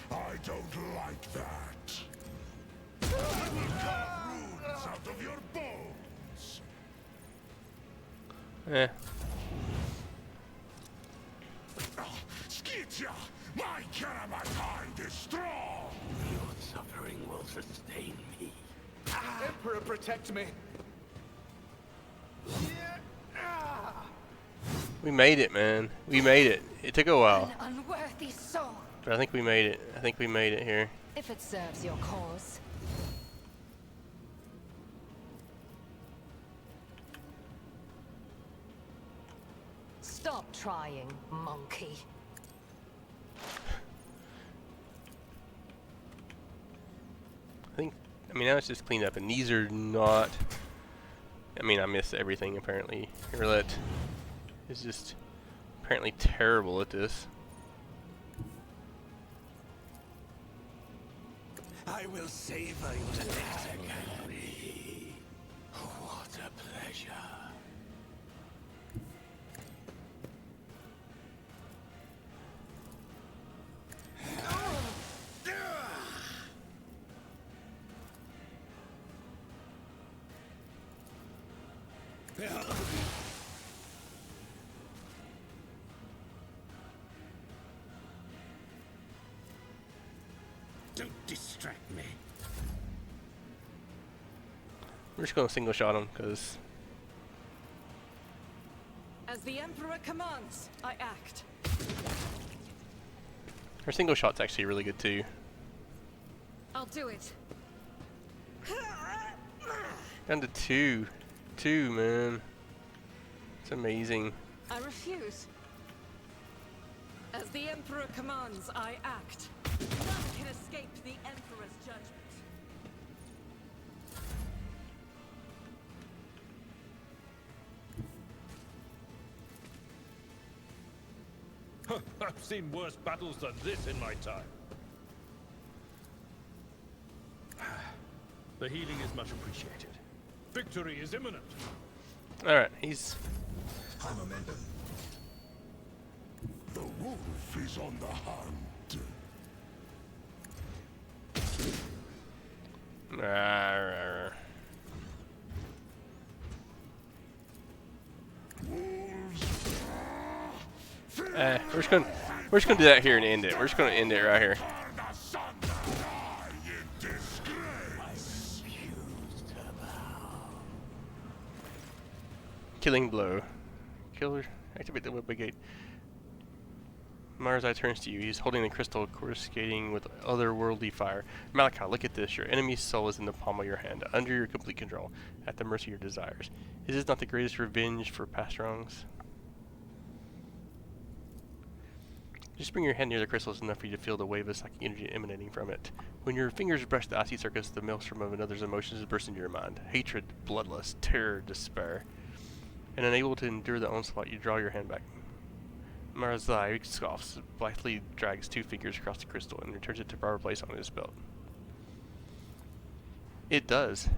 I don't like that. I will carve runes out of your bones. Eh. Skitya, my Karamat hide is strong. Your suffering will sustain me. Emperor, protect me! We made it, man. We made it. It took a while, An unworthy soul. but I think we made it. I think we made it here. If it serves your cause. Stop trying, monkey. I mean, now it's just cleaned up, and these are not... I mean, I miss everything, apparently. Roulette is just apparently terrible at this. I will savor you to death again. What a pleasure. Don't distract me. We're just going to single shot him, because... As the Emperor commands, I act. Our single shot's actually really good, too. I'll do it. Down to two. Two, man. It's amazing. I refuse. As the Emperor commands, I act. None can escape the Emperor's judgment. I've seen worse battles than this in my time. The healing is much appreciated. Victory is imminent. Alright, he's... The wolf is on the hunt. We're just going to We're just gonna do that here and end it. We're just gonna end it right here. Killing blow. Killer. Activate the web gate. Mars Eye turns to you. He's holding the crystal, coruscating with otherworldly fire. Malachi, look at this. Your enemy's soul is in the palm of your hand, under your complete control, at the mercy of your desires. Is this not the greatest revenge for past wrongs? Just bring your hand near the crystal is enough for you to feel the wave of psychic energy emanating from it. When your fingers brush the icy surface, the maelstrom of another's emotions bursts into your mind. Hatred, bloodlust, terror, despair. And unable to endure the onslaught, you draw your hand back. Marazai scoffs, blithely drags 2 fingers across the crystal, and returns it to proper place on his belt. It does.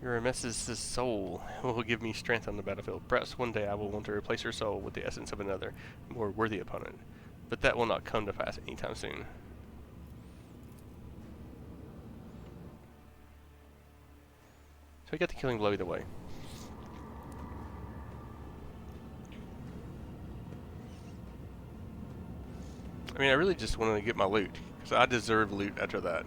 Your Hermes's soul will give me strength on the battlefield. Perhaps one day I will want to replace her soul with the essence of another, more worthy opponent. But that will not come to pass anytime soon. So we got the killing blow either way. I mean, I really just wanted to get my loot, because I deserve loot after that.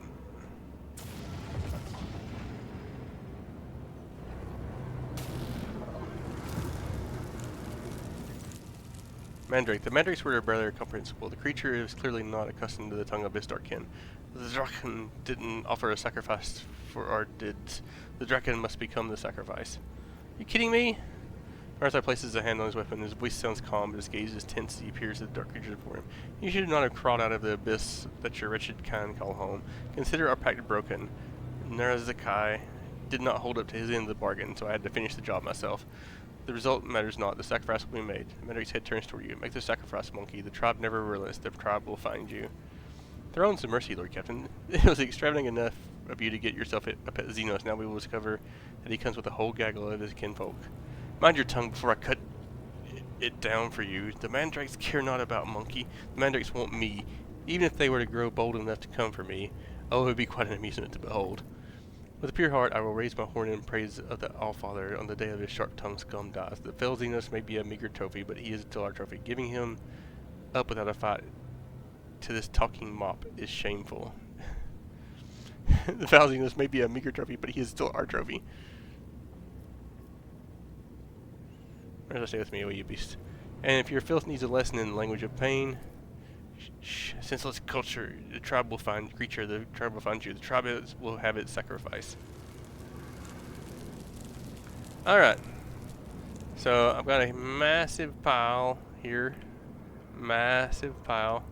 Mandrake. The Mandrakes were rather comprehensible. The creature is clearly not accustomed to the tongue of his dark kin. The Draken didn't offer a sacrifice for our deeds. The Draken must become the sacrifice. You kidding me? Marzai places a hand on his weapon. His voice sounds calm, but his gaze is tense as he peers at the dark creature before him. You should not have crawled out of the abyss that your wretched kind call home. Consider our pact broken. Narazakai did not hold up to his end of the bargain, so I had to finish the job myself. The result matters not. The sacrifice will be made. Mandrake's head turns toward you. Make the sacrifice, monkey. The tribe never relents. The tribe will find you. Thrones to mercy, Lord Captain. It was extravagant enough of you to get yourself up at Xenos. Now we will discover that he comes with a whole gaggle of his kinfolk. Mind your tongue before I cut it down for you. The Mandrakes care not about monkey. The Mandrakes want me. Even if they were to grow bold enough to come for me, oh, it would be quite an amusement to behold. With a pure heart, I will raise my horn in praise of the Allfather on the day of his sharp-tongued scum dies. The fell Xenos may be a meager trophy, but he is still our trophy. Giving him up without a fight to this talking mop is shameful. The fell Xenos may be a meager trophy, but he is still our trophy. Where's I stay with me, oh you beast? And if your filth needs a lesson in the language of pain, senseless culture, the tribe will find creature, the tribe will find you. The tribe will have its sacrifice. Alright. So I've got a massive pile here. Massive pile.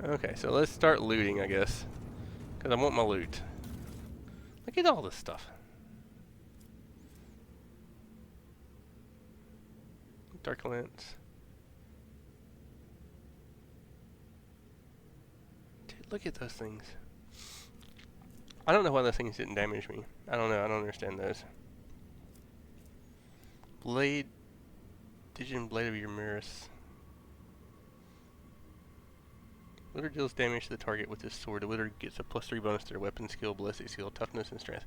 Okay, so let's start looting, I guess. Because I want my loot. Look at all this stuff. Dark lance. Dude, look at those things. I don't know why those things didn't damage me. I don't know. I don't understand those. Blade. Digital blade of your mirrors. Witter deals damage to the target with his sword. The Witter gets a +3 bonus to their weapon skill, ballistic skill, toughness, and strength.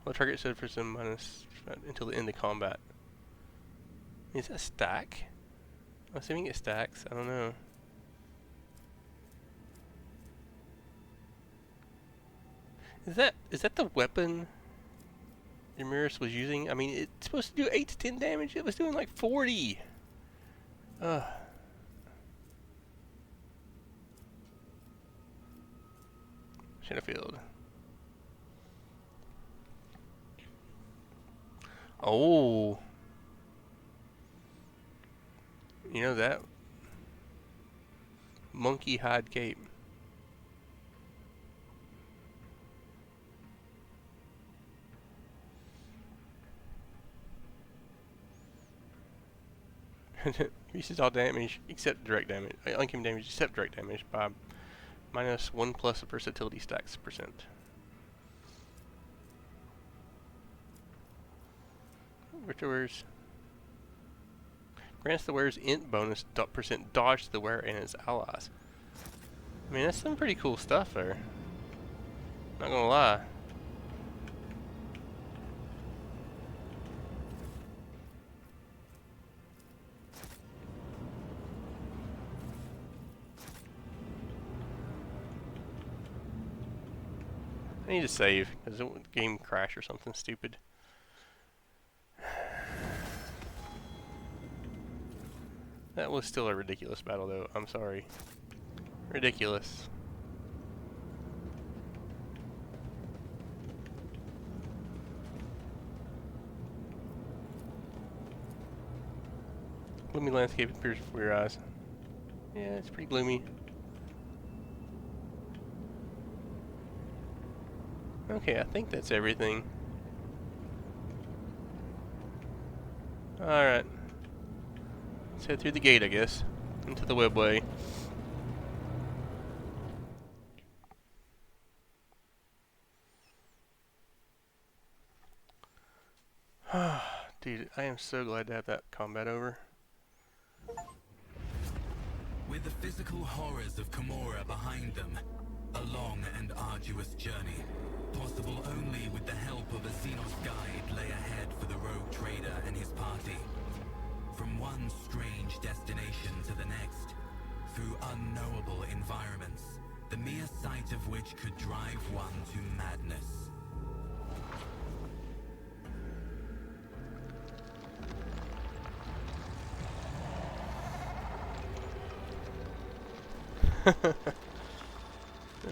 While the target suffers a minus until the end of combat. Is that a stack? I'm assuming it stacks. I don't know. Is that the weapon Ramirez was using? I mean, it's supposed to do 8 to 10 damage. It was doing like 40. Sheffield. Oh. You know that? Monkey hide cape. Increases all damage except direct damage. Uncome damage except direct damage by -1 plus versatility stacks %. Wearers grants the wearer's int bonus % dodge to the wearer and his allies. I mean, that's some pretty cool stuff there. Not gonna lie. need to save, because the game crashed or something stupid. That was still a ridiculous battle, though. I'm sorry. Ridiculous. Gloomy landscape appears before your eyes. Yeah, it's pretty gloomy. Okay, I think that's everything. Alright. Let's head through the gate, I guess. Into the webway. Dude, I am so glad to have that combat over. With the physical horrors of Komorra behind them, a long and arduous journey, possible only with the help of a Xenos guide, lay ahead for the rogue trader and his party. From one strange destination to the next, through unknowable environments, the mere sight of which could drive one to madness.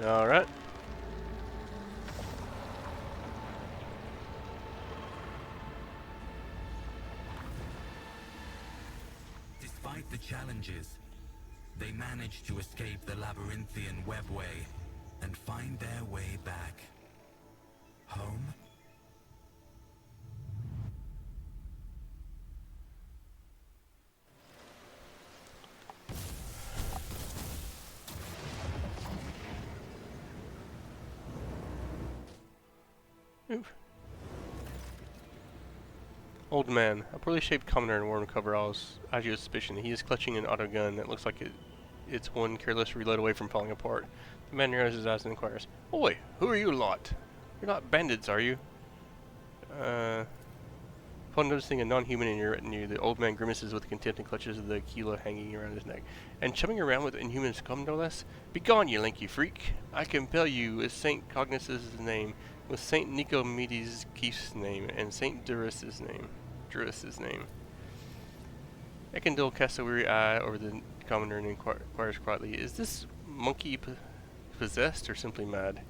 Alright. Despite the challenges, they managed to escape the labyrinthian webway and find their way back home. Oof. Old man, a poorly shaped commoner in warm coveralls, eyes you with suspicion. He is clutching an auto gun that looks like it's one careless reload away from falling apart. The man narrows his eyes and inquires, "Oi, who are you lot? You're not bandits, are you?" Upon noticing a non-human in your retinue, the old man grimaces with contempt and clutches the kilo hanging around his neck. "And chumming around with inhuman scum, no less? Begone, you lanky freak! I compel you, with Saint Cognus's name, with Saint Nicomedes Keith's name, and Saint Durus's name. Ekindil casts a weary eye over the commoner and inquires quietly, "Is this monkey possessed or simply mad?"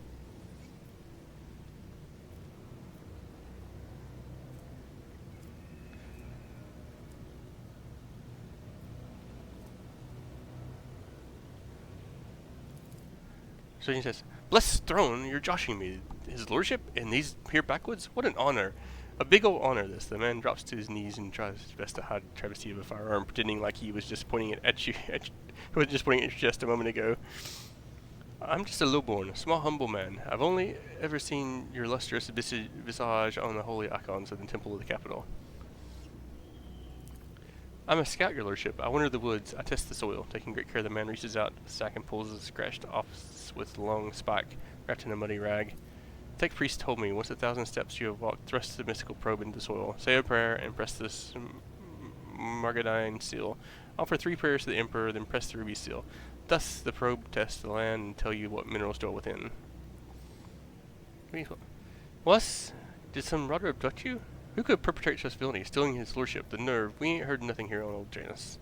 So he says, "Blessed throne, you're joshing me. His lordship and these here backwoods? What an honor. A big old honor this." The man drops to his knees and tries his best to hide the travesty of a firearm, pretending like he was just pointing it at you, who was just pointing at your chest a moment ago. "I'm just a lowborn, small, humble man. I've only ever seen your lustrous visage on the holy icons of the temple of the capital. I'm a scout, your lordship. I wander the woods. I test the soil." Taking great care, the man reaches out the sack and pulls a scratched off with a long spike wrapped in a muddy rag. "The tech priest told me, once 1,000 steps you have walked, thrust the mystical probe into the soil. Say a prayer and press this Margadine seal. Offer 3 prayers to the emperor, then press the ruby seal. Thus the probe tests the land and tell you what minerals dwell within." "What? Did some marauder abduct you? Who could perpetrate such villainy, stealing his lordship? The nerve. We ain't heard nothing here on old Janus."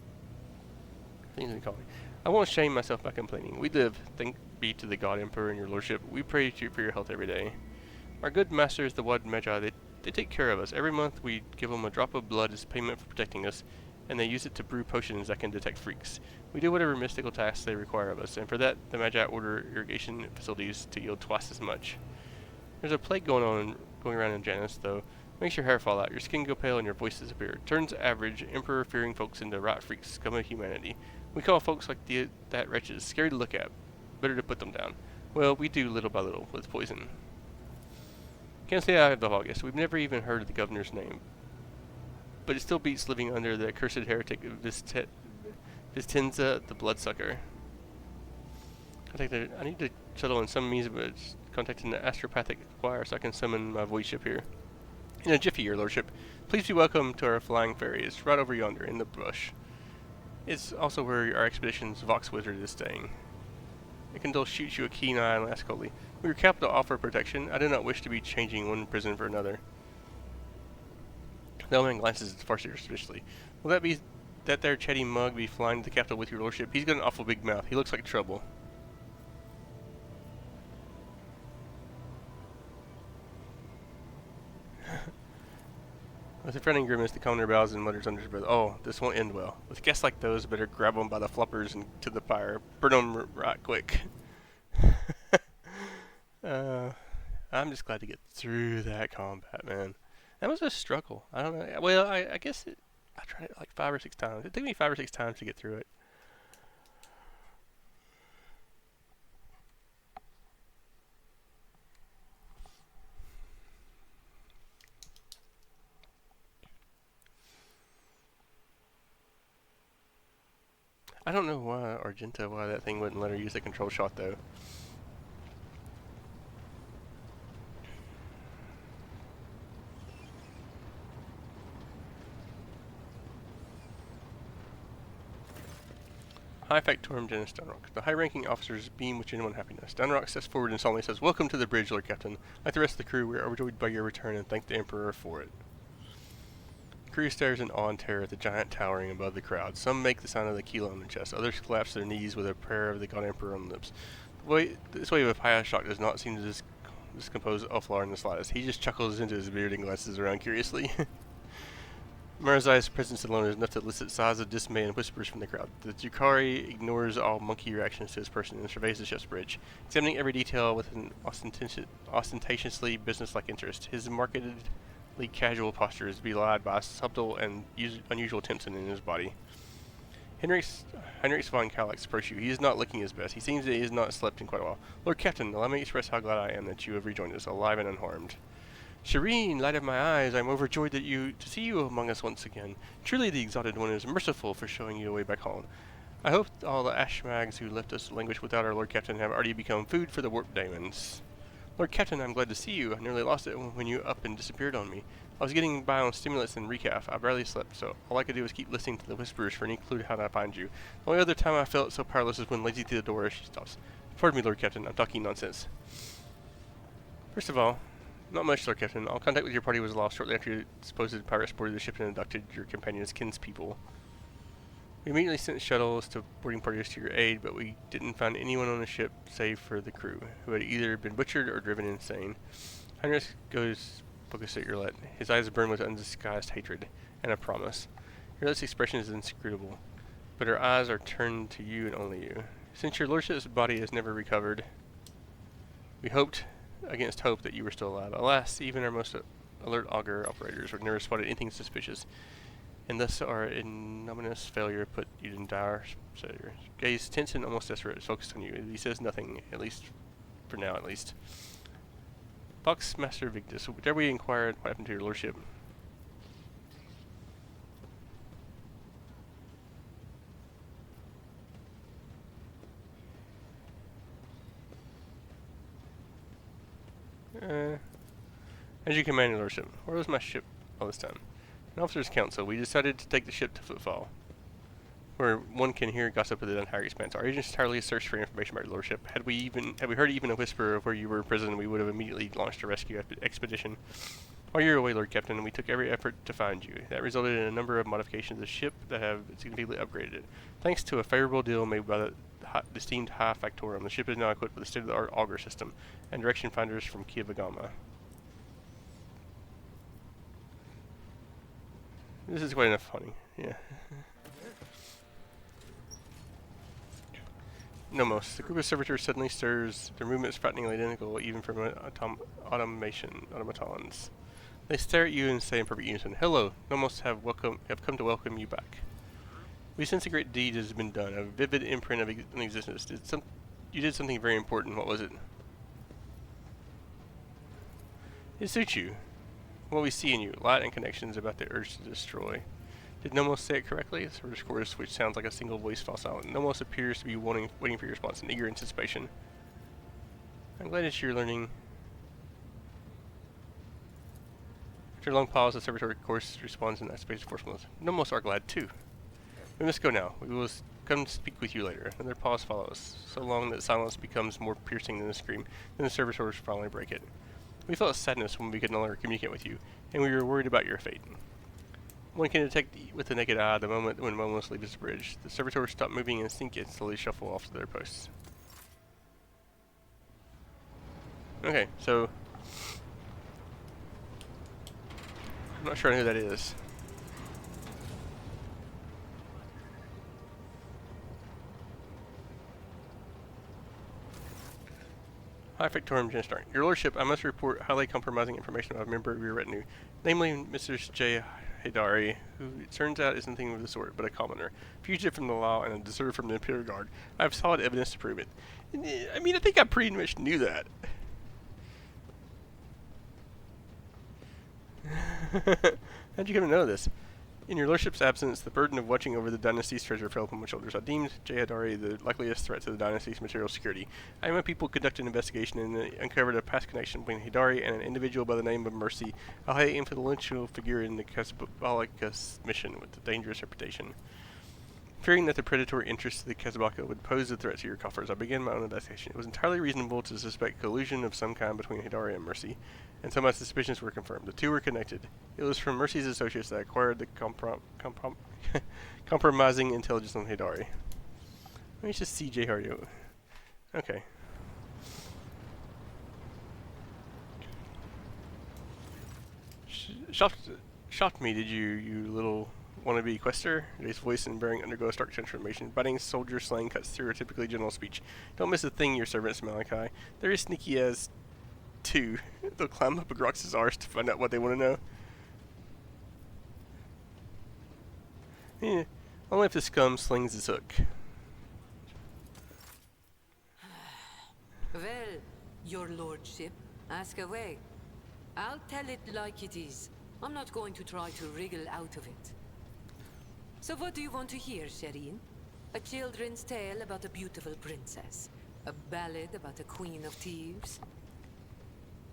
Things in colony. "I won't shame myself by complaining. We live, thank be to the god emperor and your lordship. We pray to you for your health every day. Our good masters, the Wad Magi, they take care of us. Every month we give them a drop of blood as payment for protecting us, and they use it to brew potions that can detect freaks. We do whatever mystical tasks they require of us, and for that the Magi order irrigation facilities to yield twice as much. There's a plague going around in Janus, though. Makes your hair fall out, your skin go pale, and your voice disappear. Turns average, emperor-fearing folks into rat freaks, scum of humanity. We call folks like that wretches, scary to look at. Better to put them down. Well, we do little by little, with poison. Can't say I have the longest. We've never even heard of the governor's name. But it still beats living under the accursed heretic Vistenza the Bloodsucker. I need to settle in some means of contacting the astropathic choir so I can summon my voidship here. In a jiffy, your lordship. Please be welcome to our flying ferry. It's right over yonder, in the bush. It's also where our expedition's Vox Wizard is staying." Ekindil shoots you a keen eye and asks coldly, We were capped to offer protection. I do not wish to be changing one prison for another. The old man glances at the farseer suspiciously. Will that there chatty mug be flying to the capital with your lordship? He's got an awful big mouth. He looks like trouble. With a frowning grimace, the commoner bows and mutters under his breath, "Oh, this won't end well. With guests like those, better grab them by the fluppers and to the fire. Burn them right quick." I'm just glad to get through that combat, man. That was a struggle. I don't know. Well, I guess I tried it like 5 or 6 times. It took me 5 or 6 times to get through it. I don't know why why that thing wouldn't let her use the control shot though. High Factorum Generous Dunrock. The high-ranking officers beam with genuine happiness. Dunrock steps forward and solemnly says, "Welcome to the bridge, Lord Captain. Like the rest of the crew, we are overjoyed by your return and thank the Emperor for it." The crew stares in awe and terror at the giant towering above the crowd. Some make the sign of the kilo on their chest. Others collapse to their knees with a prayer of the God Emperor on lips. This wave of pious shock does not seem to discompose Ulflar in the slightest. He just chuckles into his beard and glances around curiously. Marazai's presence alone is enough to elicit sighs of dismay and whispers from the crowd. The Drukhari ignores all monkey reactions to his person and surveys the ship's bridge, examining every detail with an ostentatiously businesslike interest. His markedly casual posture is belied by subtle and unusual tension in his body. Heinrichs von Kallax approaches you. He is not looking his best. He seems that he has not slept in quite a while. "Lord Captain, allow me to express how glad I am that you have rejoined us, alive and unharmed." "Shireen, light of my eyes, I am overjoyed to see you among us once again. Truly the Exalted One is merciful for showing you a way back home. I hope all the Ashmags who left us to languish without our Lord Captain have already become food for the warp daemons. Lord Captain, I'm glad to see you. I nearly lost it when you up and disappeared on me. I was getting by on stimulants and recaf. I barely slept, so all I could do was keep listening to the whispers for any clue to how to find you. The only other time I felt so powerless is when Lazy Theodora," she stops. "Pardon me, Lord Captain, I'm talking nonsense." "First of all, not much, Lord Captain. All contact with your party was lost shortly after your supposed pirates boarded the ship and abducted your companion's kinspeople. We immediately sent shuttles to boarding parties to your aid, but we didn't find anyone on the ship save for the crew, who had either been butchered or driven insane." Heinrich goes focus at Yurlet. His eyes burn with undisguised hatred and a promise. Yurlet's expression is inscrutable, but her eyes are turned to you and only you. "Since your lordship's body has never recovered, we hoped against hope that you were still alive. Alas, even our most alert auger operators have never spotted anything suspicious, and thus our ignominious failure put you in dire failure." Gaze tense and almost desperate, focused on you. He says nothing, at least for now, at least. "Fox Master Victus, dare we inquire what happened to your lordship?" As you command, your lordship. Where was my ship all this time? An officer's council. We decided to take the ship to Footfall, where one can hear gossip of the entire expanse. Our agents entirely searched for information about your lordship. Had we heard even a whisper of where you were in prison, we would have immediately launched a rescue expedition. While you were away, Lord Captain, we took every effort to find you. That resulted in a number of modifications of the ship that have significantly upgraded it. Thanks to a favorable deal made by the esteemed High Factorum, the ship is now equipped with a state-of-the-art auger system and direction finders from Kiyavagama. This is quite enough funny, yeah. Nomos. The group of servitors suddenly stirs, their movements frighteningly identical even from automatons. They stare at you and say in perfect unison, "Hello, Nomos have come to welcome you back. We sense a great deed has been done, a vivid imprint of existence. You did something very important. What was it?" "It suits you. What we see in you, light and connections about the urge to destroy." Did Nomos say it correctly? The servitor's chorus, which sounds like a single voice, falls silent. Nomos appears to be waiting for your response in eager anticipation. "I'm glad that you're learning." After a long pause, the servitor, of course, responds in that space of forcefulness. "Nomos are glad too. We must go now. We will come speak with you later. Another pause follows, so long that silence becomes more piercing than a scream. Then the servitors finally break it. We felt sadness when we could no longer communicate with you, and we were worried about your fate. One can detect with the naked eye the moment when Momus leaves the bridge. The servitors stop moving and sink and slowly shuffle off to their posts. Okay, so I'm not sure who that is. High Factorum Genestar. Your Lordship, I must report highly compromising information about a member of your retinue, namely Mr. J. Hidari, who it turns out is nothing of the sort, but a commoner, fugitive from the law and a deserter from the Imperial Guard. I have solid evidence to prove it. I mean, I think I pretty much knew that. How'd you come to know this? In your Lordship's absence, the burden of watching over the dynasty's treasure fell upon my shoulders. I deemed Jayadari the likeliest threat to the dynasty's material security. I and my people conducted an investigation and uncovered a past connection between Hidari and an individual by the name of Mercy, a high influential figure in the Casablanca mission with a dangerous reputation. Fearing that the predatory interests of the Casablanca would pose a threat to your coffers, I began my own investigation. It was entirely reasonable to suspect collusion of some kind between Hidari and Mercy, and so my suspicions were confirmed. The two were connected. It was from Mercy's associates that I acquired the compromising intelligence on Hidari. Let me just see J. Hardy. Okay. Shocked me, did you little wannabe quester? His voice and bearing undergo a stark transformation. Biting soldier slang cuts through a typically general speech. Don't miss a thing, your servants, Malachi. They're as sneaky as two. They'll climb up a Grox's arse to find out what they want to know. Yeah, only if the scum slings his hook. Well, your lordship, ask away. I'll tell it like it is. I'm not going to try to wriggle out of it. So what do you want to hear, Shireen? A children's tale about a beautiful princess? A ballad about a queen of thieves?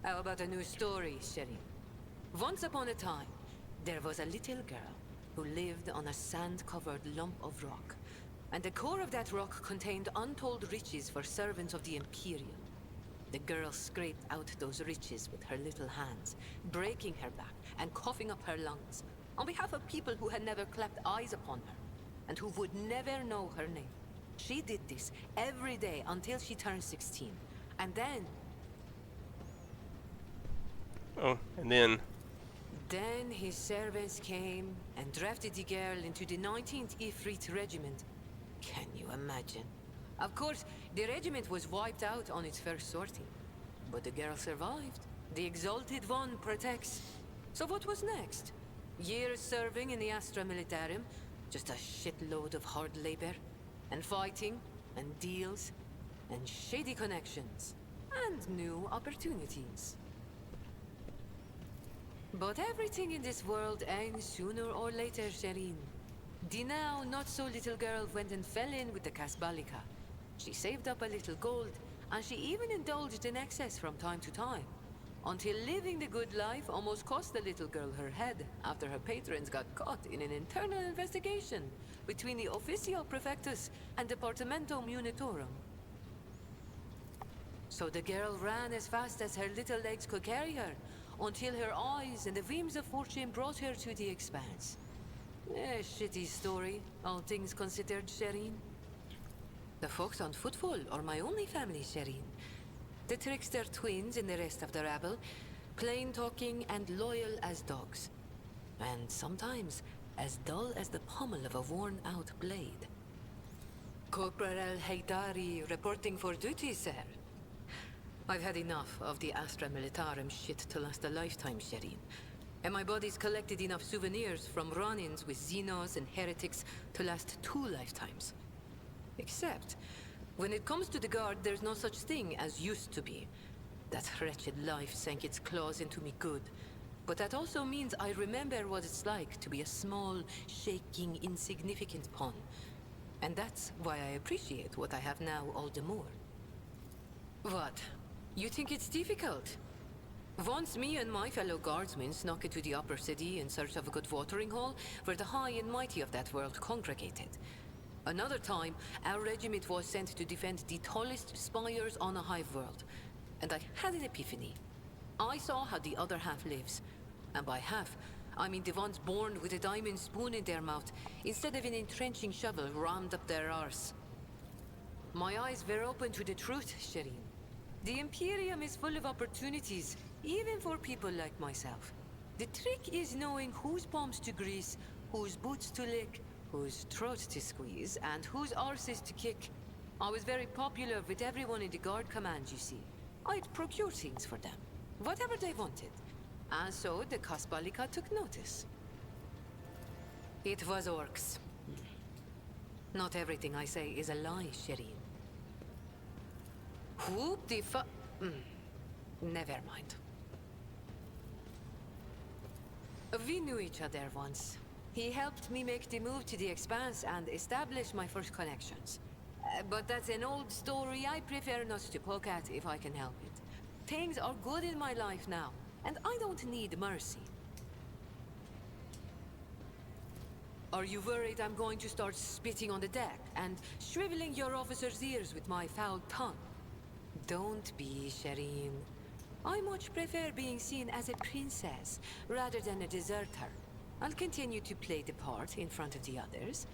How about a new story, Shireen? Once upon a time, there was a little girl who lived on a sand-covered lump of rock. And the core of that rock contained untold riches for servants of the Imperium. The girl scraped out those riches with her little hands, breaking her back and coughing up her lungs, on behalf of people who had never clapped eyes upon her, and who would never know her name. She did this every day until she turned 16. And then... Oh, and then... Then his servants came and drafted the girl into the 19th Ifrit Regiment. Can you imagine? Of course, the regiment was wiped out on its first sortie. But the girl survived. The Exalted One protects. So what was next? Years serving in the Astra Militarum, just a shitload of hard labor, and fighting, and deals, and shady connections, and new opportunities. But everything in this world ends sooner or later, Shireen. The now not-so-little girl went and fell in with the Casbalica. She saved up a little gold, and she even indulged in excess from time to time. Until living the good life almost cost the little girl her head after her patrons got caught in an internal investigation between the Officio Prefectus and Departamento Munitorum. So the girl ran as fast as her little legs could carry her, until her eyes and the whims of fortune brought her to the Expanse. A shitty story, all things considered, Shireen. The folks on Footfall are my only family, Shireen. The trickster twins and the rest of the rabble, plain-talking and loyal as dogs. And sometimes as dull as the pommel of a worn-out blade. Corporal Haydari reporting for duty, sir. I've had enough of the Astra Militarum shit to last a lifetime, Shireen. And my body's collected enough souvenirs from run-ins with Xenos and heretics to last 2 lifetimes. Except, when it comes to the Guard, there's no such thing as used to be. That wretched life sank its claws into me good. But that also means I remember what it's like to be a small, shaking, insignificant pawn. And that's why I appreciate what I have now all the more. What? You think it's difficult? Once me and my fellow guardsmen snuck into the upper city in search of a good watering hole, where the high and mighty of that world congregated. Another time, our regiment was sent to defend the tallest spires on a hive world. And I had an epiphany. I saw how the other half lives. And by half, I mean the ones born with a diamond spoon in their mouth, instead of an entrenching shovel rammed up their arse. My eyes were open to the truth, Shireen. The Imperium is full of opportunities, even for people like myself. The trick is knowing whose palms to grease, whose boots to lick, whose throat to squeeze, and whose arses to kick. I was very popular with everyone in the guard command, you see. I'd procure things for them, whatever they wanted. And so the Kasbalika took notice. It was orcs. Not everything I say is a lie, Shireen. Whoop the fu- Never mind. We knew each other once. He helped me make the move to the Expanse and establish my first connections. But that's an old story I prefer not to poke at if I can help it. Things are good in my life now, and I don't need mercy. Are you worried I'm going to start spitting on the deck and shriveling your officers' ears with my foul tongue? Don't be, Shireen. I much prefer being seen as a princess rather than a deserter. I'll continue to play the part in front of the others,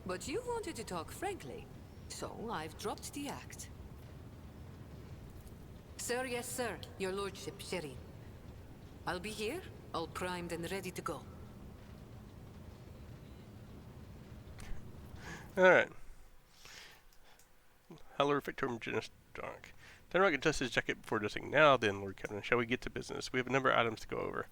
but you wanted to talk frankly, so I've dropped the act. Sir, yes sir, your lordship, Shireen. I'll be here, all primed and ready to go. Alright. Hello, Victor Genus Dark. Denrock adjusts his jacket before dressing. Now then, Lord Captain, shall we get to business? We have a number of items to go over.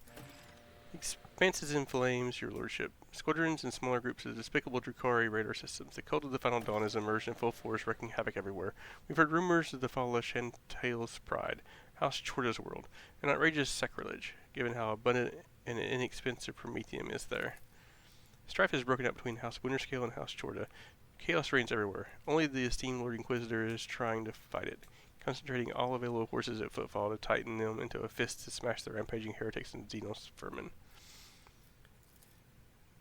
Expanses in flames, your lordship. Squadrons and smaller groups of despicable Drukhari radar systems. The cult of the Final Dawn is emerged in full force, wreaking havoc everywhere. We've heard rumors of the fall of Chantal's pride, House Chorda's world, an outrageous sacrilege, given how abundant and inexpensive Promethium is there. Strife has broken out between House Winterscale and House Chorda. Chaos reigns everywhere. Only the esteemed Lord Inquisitor is trying to fight it, concentrating all available forces at Footfall to tighten them into a fist to smash the rampaging heretics and Xenos vermin.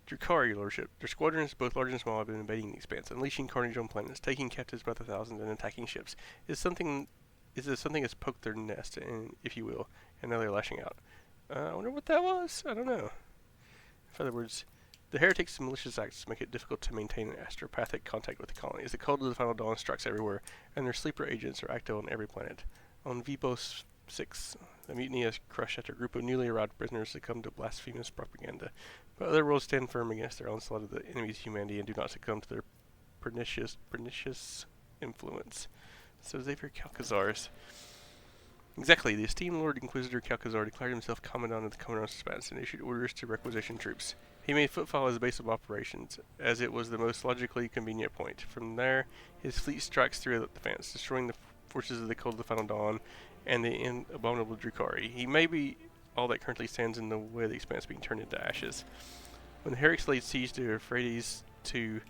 Drukhari, your lordship. Their squadrons, both large and small, have been invading the Expanse, unleashing carnage on planets, taking captives by the thousands, and attacking ships. Is something has poked their nest, and if you will, and now they're lashing out. I wonder what that was. I don't know. In other words, the heretics' malicious acts make it difficult to maintain an astropathic contact with the colony, as the cult of the Final Dawn strikes everywhere, and their sleeper agents are active on every planet. On Vipos 6, the mutiny has crushed after a group of newly arrived prisoners succumb to blasphemous propaganda. But other worlds stand firm against their onslaught of the enemy's humanity and do not succumb to their pernicious influence. So Xavier Calcazars. Exactly, the esteemed Lord Inquisitor Calcazar declared himself Commandant of the Koronus Expanse and issued orders to requisition troops. He made Footfall his base of operations, as it was the most logically convenient point. From there, his fleet strikes through the Expanse, destroying the forces of the Cult of the Final Dawn and the abominable Drukhari. He may be all that currently stands in the way of the Expanse being turned into ashes. When the heretics laid siege to Euphrates to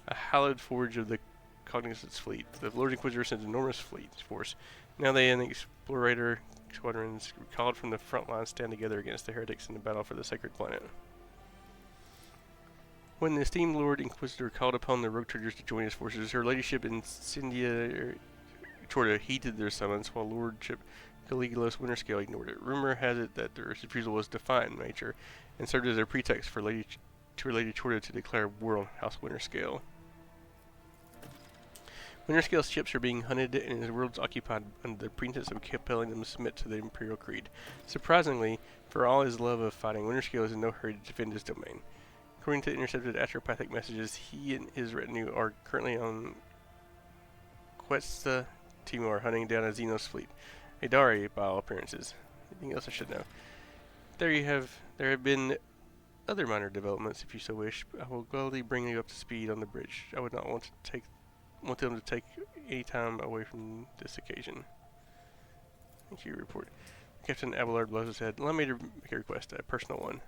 a hallowed forge of the Cognizant's fleet, the Lord Inquisitor sent an enormous fleet force. Now they and the explorator squadrons recalled from the front lines stand together against the heretics in the battle for the sacred planet. When the esteemed Lord Inquisitor called upon the rogue traders to join his forces, her ladyship Incendia Chorda heeded their summons, while Lordship Caligula's Winterscale ignored it. Rumor has it that their refusal was defiant in nature, and served as a pretext for Lady Chorda to declare war on House Winterscale. Winterscale's ships are being hunted and his worlds occupied under the pretense of compelling them to submit to the Imperial Creed. Surprisingly, for all his love of fighting, Winterscale is in no hurry to defend his domain. According to intercepted astropathic messages, he and his retinue are currently on Quetzta Timor hunting down a Xenos fleet. A Dari, by all appearances. Anything else I should know? There have been other minor developments, if you so wish. I will gladly bring you up to speed on the bridge. I would not want them to take any time away from this occasion. Thank you, report. Captain Abelard blows his head. Allow me to make a request, a personal one.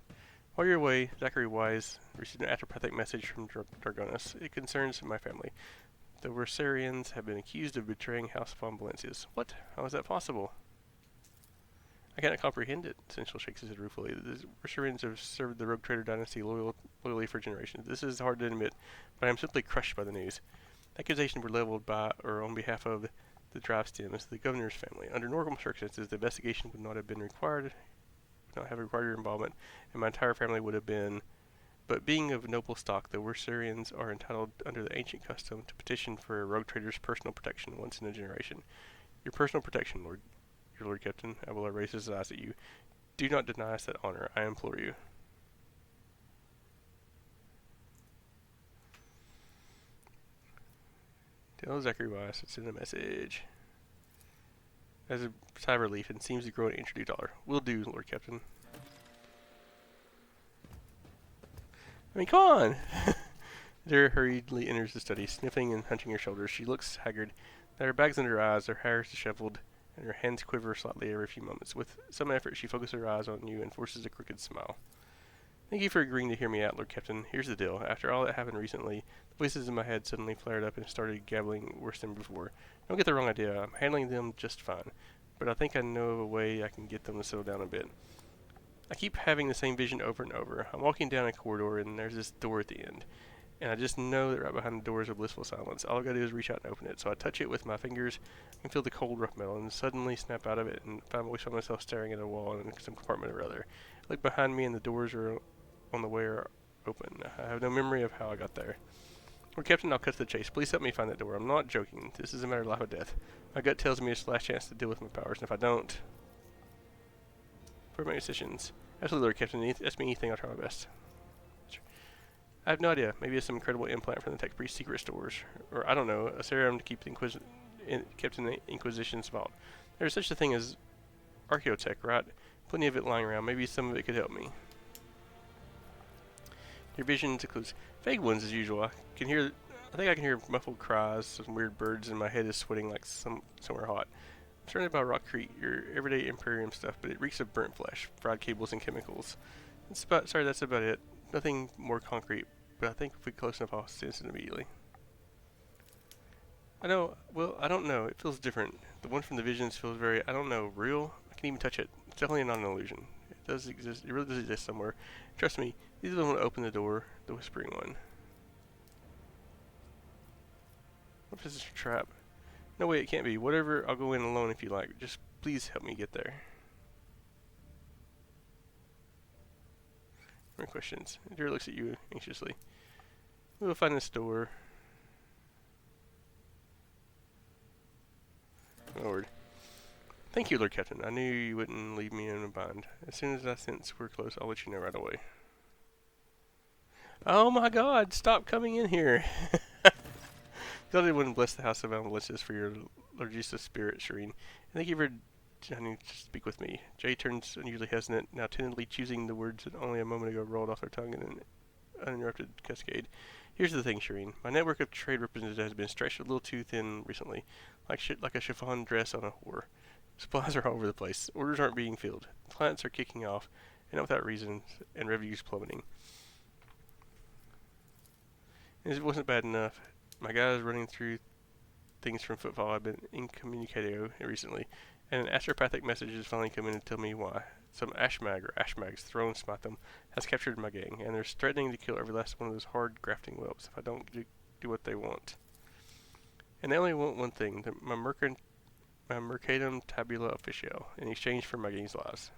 While you're away, Zachary Wise received an astropathic message from Dargonus. It concerns my family. The Versarians have been accused of betraying House von Valencius. What? How is that possible? I cannot comprehend it, Sensual shakes his head ruefully. The Shirins have served the Rogue Trader dynasty loyally for generations. This is hard to admit, but I am simply crushed by the news. Accusations were leveled by or on behalf of the drive stems, the governor's family. Under normal circumstances, the investigation would not have been required, would not have required your involvement, and my entire family would have been. But being of noble stock, the Wersarians are entitled under the ancient custom to petition for a rogue trader's personal protection once in a generation. Your personal protection, your Lord Captain. Abelard raises his eyes at you. Do not deny us that honor, I implore you. Tell Zachary Weiss to send a message. Has a sigh of relief and seems to grow an inch or $2. Will do, Lord Captain. I mean, come on! Dara hurriedly enters the study, sniffing and hunching her shoulders. She looks haggard. There are bags under her eyes, her hair is disheveled, and her hands quiver slightly every few moments. With some effort, she focuses her eyes on you and forces a crooked smile. Thank you for agreeing to hear me out, Lord Captain. Here's the deal. After all that happened recently, the voices in my head suddenly flared up and started gabbling worse than before. Don't get the wrong idea. I'm handling them just fine. But I think I know of a way I can get them to settle down a bit. I keep having the same vision over and over. I'm walking down a corridor and there's this door at the end. And I just know that right behind the door is a blissful silence. All I gotta do is reach out and open it. So I touch it with my fingers and feel the cold rough metal and suddenly snap out of it and find myself staring at a wall in some compartment or other. I look behind me and the doors are on the way are open. I have no memory of how I got there. Lord Captain, I'll cut to the chase. Please help me find that door. I'm not joking. This is a matter of life or death. My gut tells me it's the last chance to deal with my powers, and if I don't... For my decisions. Absolutely, Lord Captain. Ask me anything, I'll try my best. I have no idea. Maybe it's some incredible implant from the Tech Priest's secret stores. Or, I don't know, a serum to keep the kept in the Inquisition's vault. There's such a thing as archaeotech, right? Plenty of it lying around. Maybe some of it could help me. Your visions includes vague ones as usual. I think I can hear muffled cries, some weird birds, and my head is sweating like somewhere hot. I'm surrounded by rockcrete, your everyday Imperium stuff, but it reeks of burnt flesh, fried cables, and chemicals. That's about it. Nothing more concrete, but I think if we're close enough, I'll sense it immediately. I don't know. It feels different. The one from the visions feels very, real. I can even touch it. It's definitely not an illusion. It does exist. It really does exist somewhere. Trust me, these are the ones that open the door, the whispering one. What if this is a trap? No way, it can't be. Whatever, I'll go in alone if you like. Just please help me get there. More questions. Dara looks at you anxiously. We'll find this door. Lord. Thank you, Lord Captain. I knew you wouldn't leave me in a bind. As soon as I sense we're close, I'll let you know right away. Oh my God! Stop coming in here! God wouldn't bless the house of Ambulance for your Largista spirit, Shireen. And thank you for joining to speak with me. Jay turns unusually hesitant, now tentatively choosing the words that only a moment ago rolled off her tongue in an uninterrupted cascade. Here's the thing, Shireen. My network of trade representatives has been stretched a little too thin recently, like a chiffon dress on a whore. Supplies are all over the place. Orders aren't being filled. Clients are kicking off, and not without reason, and revenues plummeting. And it wasn't bad enough. My guys running through things from Footfall have been incommunicado recently, and an astropathic message has finally come in to tell me why. Some ashmags thrown smite them has captured my gang, and they're threatening to kill every last one of those hard grafting whelps if I don't do what they want. And they only want one thing, my Mercatum Tabula Official, in exchange for my gang's lives.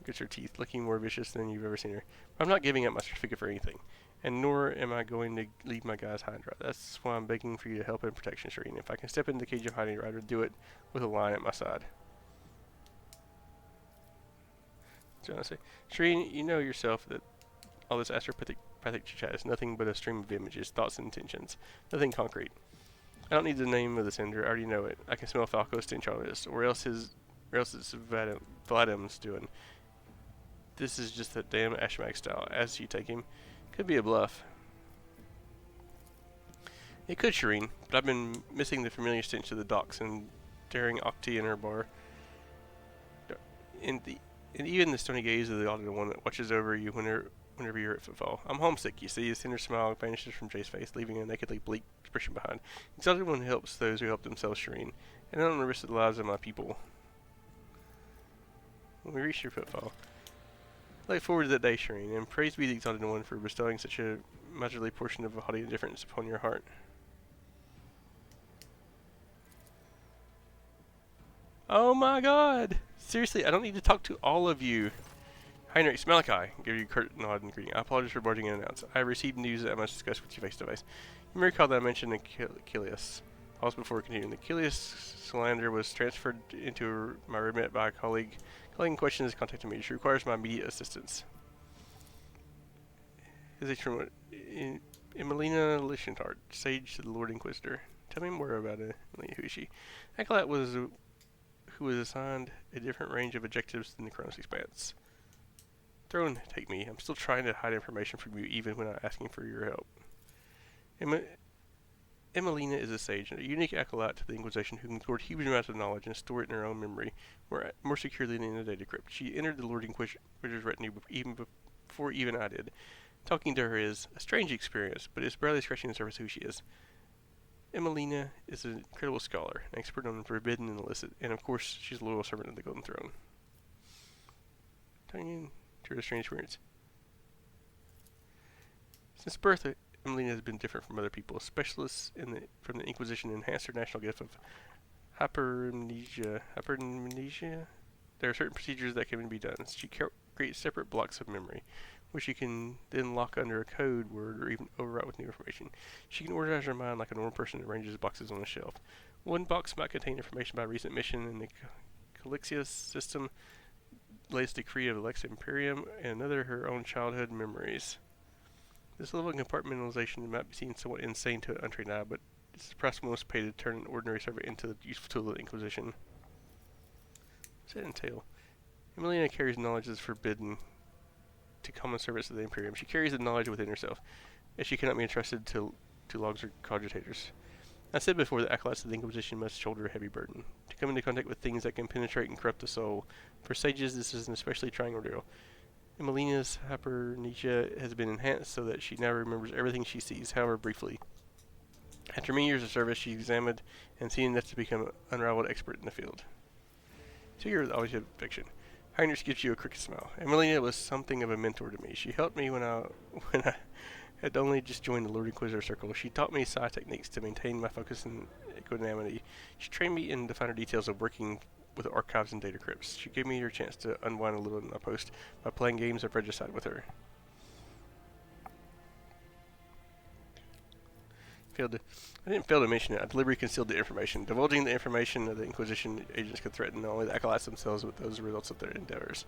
Gets her teeth, looking more vicious than you've ever seen her. I'm not giving up my certificate for anything, and nor am I going to leave my guys high and dry. That's why I'm begging for you to help in protection, Shireen. If I can step into the cage of hiding, I'd rather do it with a lion at my side. So I say, Shireen, you know yourself that all this astropathic chat is nothing but a stream of images, thoughts, and intentions. Nothing concrete. I don't need the name of the sender. I already know it. I can smell Falco's stench on this, or else it's Vladim's doing. This is just that damn Ashmag style. As you take him, could be a bluff. It could, Shireen, but I've been missing the familiar stench of the docks and daring Octi in her bar, and even the stony gaze of the audited one that watches over you whenever you're at Footfall. I'm homesick, you see. His tender smile vanishes from Jay's face, leaving a nakedly bleak expression behind. Exalted one helps those who help themselves, Shireen, and I don't want to risk the lives of my people. when we reach your footfall. I look forward to that day, Shireen, and praise be the Exalted One for bestowing such a miserly portion of haughty indifference upon your heart. Oh my god! Seriously, I don't need to talk to all of you. Heinrich, Malachi, give you a curt nod and greeting. I apologize for barging in and out. I have received news that I must discuss with you face to face. You may recall that I mentioned Achilles. Also before continuing, the Achilles cylinder was transferred into my remit by a colleague. Colleague in question has contacted me. She requires my immediate assistance. Is it from Emelina Lichtenhart, sage to the Lord Inquisitor? Tell me more about it. Who is she? Acolyte was who was assigned a different range of objectives than the Koronus Expanse. Throne, take me. I'm still trying to hide information from you, even when I'm asking for your help. Emelina is a sage, a unique acolyte to the Inquisition who can record huge amounts of knowledge and store it in her own memory, more securely than in a data crypt. She entered the Lord Inquisitor's retinue before even I did. Talking to her is a strange experience, but it's barely scratching the surface of who she is. Emelina is an incredible scholar, an expert on the forbidden and illicit, and of course, she's a loyal servant of the Golden Throne. Turning to her strange experience. Since birth, Emelina has been different from other people. Specialists from the Inquisition enhanced her national gift of hyperamnesia. There are certain procedures that can be done. She creates separate blocks of memory, which she can then lock under a code word or even overwrite with new information. She can organize her mind like a normal person that arranges boxes on a shelf. One box might contain information about a recent mission in the Calixius system, latest decree of Alexa Imperium, and another her own childhood memories. This level of compartmentalization might be seen somewhat insane to an untrained eye, but it's the price most paid to turn an ordinary servant into the useful tool of the Inquisition. What's that entail? Emelina carries knowledge that is forbidden to common servants of the Imperium. She carries the knowledge within herself, as she cannot be entrusted to logs or cogitators. I said before that acolytes of the Inquisition must shoulder a heavy burden, to come into contact with things that can penetrate and corrupt the soul. For sages, this is an especially trying ordeal. Emelina's hypernesia has been enhanced so that she now remembers everything she sees, however briefly. After many years of service, she examined and seen enough to become an unrivaled expert in the field. So you're always a fiction. Heinrich gives you a crooked smile. Emelina was something of a mentor to me. She helped me when I had only just joined the Lord Inquisitor circle. She taught me psi techniques to maintain my focus and equanimity. She trained me in the finer details of working with archives and data crypts. She gave me her chance to unwind a little in my post by playing games of regicide with her. I didn't fail to mention it. I deliberately concealed the information. Divulging the information of the Inquisition agents could threaten not only the acolytes themselves, but those results of their endeavors.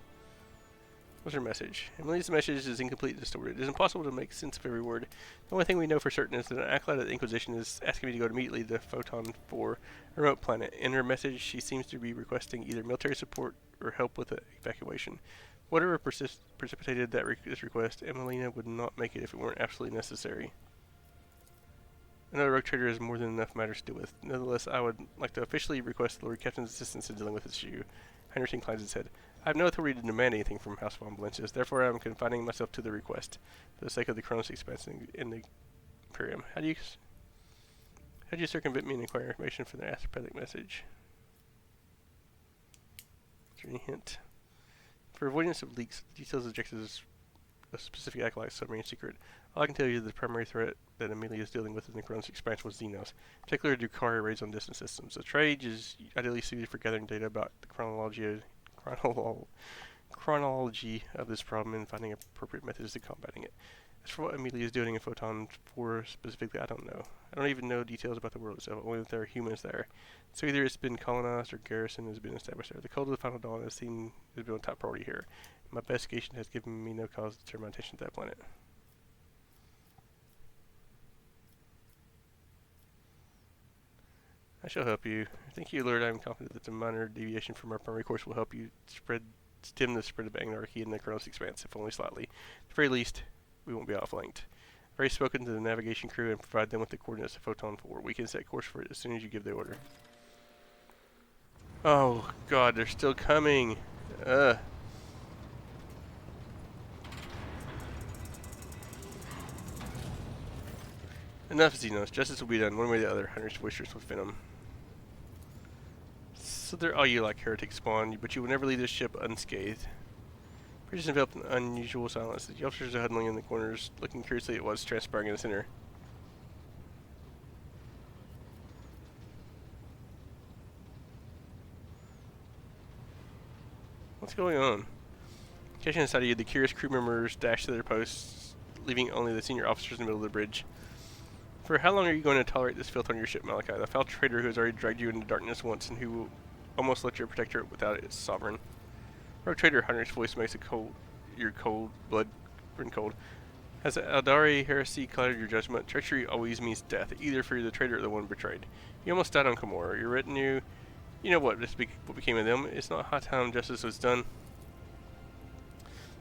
What's her message? Emily's message is incomplete and distorted. It is impossible to make sense of every word. The only thing we know for certain is that an acolyte of the Inquisition is asking me to go immediately to Photon 4, a remote planet. In her message, she seems to be requesting either military support or help with the evacuation. Whatever precipitated this request, Emelina would not make it if it weren't absolutely necessary. Another rogue trader is more than enough matters to deal with. Nonetheless, I would like to officially request the Lord Captain's assistance in dealing with this issue. Heinrich inclines his head. I have no authority to demand anything from House von Blenches, therefore I am confining myself to the request, for the sake of the Koronus Expanse in the Imperium. How do you circumvent me and inquire information for the astropathic message? Is there any hint? For avoidance of leaks, details of objectives of specific acolytes submarine secret. All I can tell you is the primary threat that Amelia is dealing with in the Koronus Expanse was Xenos, particularly Drukhari raids on distant systems. The trade is ideally suited for gathering data about the chronology of this problem and finding appropriate methods to combating it. As for what Amelia is doing in Photon 4 specifically, I don't know. I don't even know details about the world itself, only that there are humans there. So either it's been colonized or garrison has been established there. The cult of the Final Dawn has been a top priority here. My investigation has given me no cause to turn my attention to that planet. I shall help you. Thank you, Lord. I am confident that the minor deviation from our primary course will help you stem the spread of anarchy in the Koronus Expanse, if only slightly. At the very least, we won't be outflanked. I've already spoken to the navigation crew and provide them with the coordinates of Photon 4. We can set course for it as soon as you give the order. Oh, God, they're still coming. Enough, Xenos. Justice will be done one way or the other. Hunter's boisterous with venom. So they're all you like heretic spawn, but you will never leave this ship unscathed. Bridges enveloped in unusual silence. The officers are huddling in the corners, looking curiously at what's transpiring in the center. What's going on? Catching inside of you, the curious crew members dash to their posts, leaving only the senior officers in the middle of the bridge. For how long are you going to tolerate this filth on your ship, Malachi? The foul traitor who has already dragged you into darkness once and who almost let your protectorate without its sovereign. Rogue traitor, Hunter's voice makes your cold blood run cold. Has the Aldari heresy clouded your judgment? Treachery always means death, either for the traitor or the one betrayed. You almost died on Komorra. Your retinue, you know what became of them. It's not high time justice was done.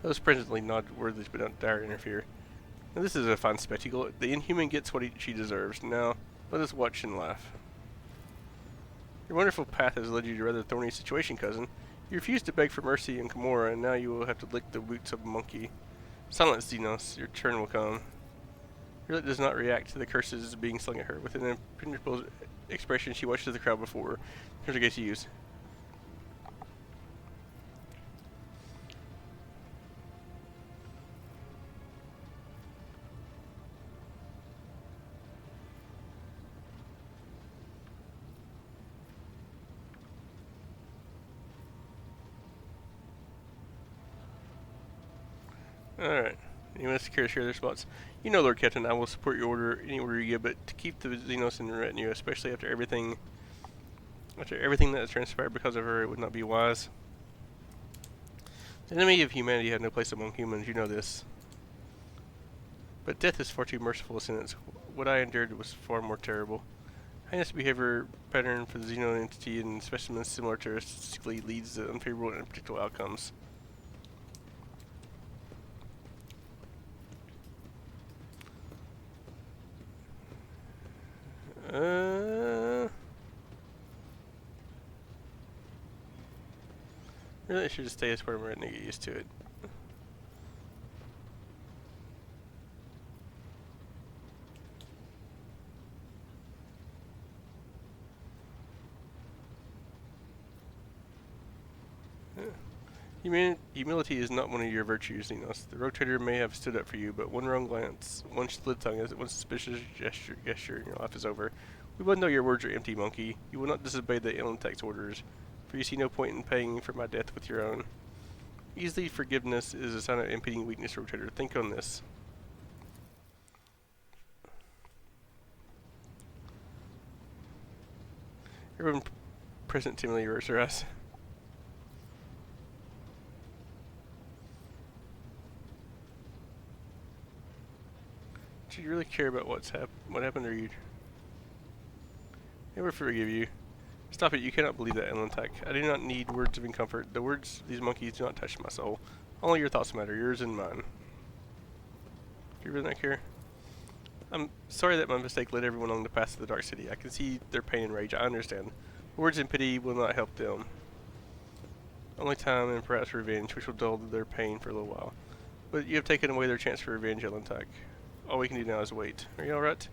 Those presently nod worthy, but don't dare interfere. Now this is a fine spectacle. The inhuman gets what she deserves. Now, let us watch and laugh. Your wonderful path has led you to a rather thorny situation, cousin. You refused to beg for mercy in Komorra, and now you will have to lick the boots of a monkey. Silence, Xenos. Your turn will come. Your lip does not react to the curses being slung at her. With an impenetrable expression, she watches the crowd before her. Here's a gaze to use. Alright. Anyone else care to share their spots? You know, Lord Captain, I will support your order, any order you give, but to keep the Xenos in retinue, especially after everything that has transpired because of her, it would not be wise. The enemy of humanity had no place among humans, you know this. But death is far too merciful a sentence. What I endured was far more terrible. Heinous behavior pattern for the Xenon entity and specimens similar to her statistically leads to unfavorable and unpredictable outcomes. Really, I should just stay as part of my retina to get used to it. Humility is not one of your virtues, Xenos. The rogue trader may have stood up for you, but one wrong glance, one split tongue, one suspicious gesture, and your life is over. We both know your words are empty, monkey. You will not disobey the Elantech's orders, for you see no point in paying for my death with your own. Easily forgiveness is a sign of impeding weakness, rogue trader. Think on this. Everyone present timidly averts their eyes. Do you really care about what happened, or you? Never forgive you. Stop it! You cannot believe that, Elantech. I do not need words of comfort. The words of these monkeys do not touch my soul. Only your thoughts matter, yours and mine. Do you really not care? I'm sorry that my mistake led everyone along the path to the Dark City. I can see their pain and rage. I understand. Words and pity will not help them. Only time and perhaps revenge, which will dull their pain for a little while. But you have taken away their chance for revenge, Elantech. All we can do now is wait. Are you alright?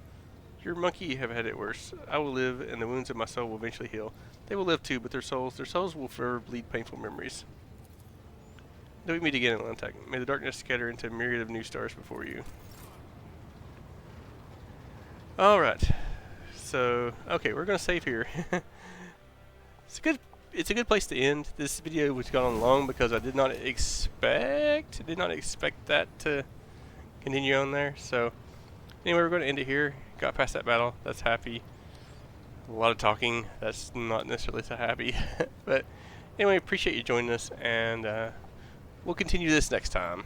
Your monkey have had it worse. I will live, and the wounds of my soul will eventually heal. They will live too, but their souls will forever bleed painful memories. Until we meet again, Elantech. May the darkness scatter into a myriad of new stars before you. Alright. So, okay, we're gonna save here. It's a good place to end. This video was gone on long because I did not expect that to continue on there. So anyway, we're going to end it here. Got past that battle. That's happy. A lot of talking. That's not necessarily so happy. But anyway, appreciate you joining us, and we'll continue this next time.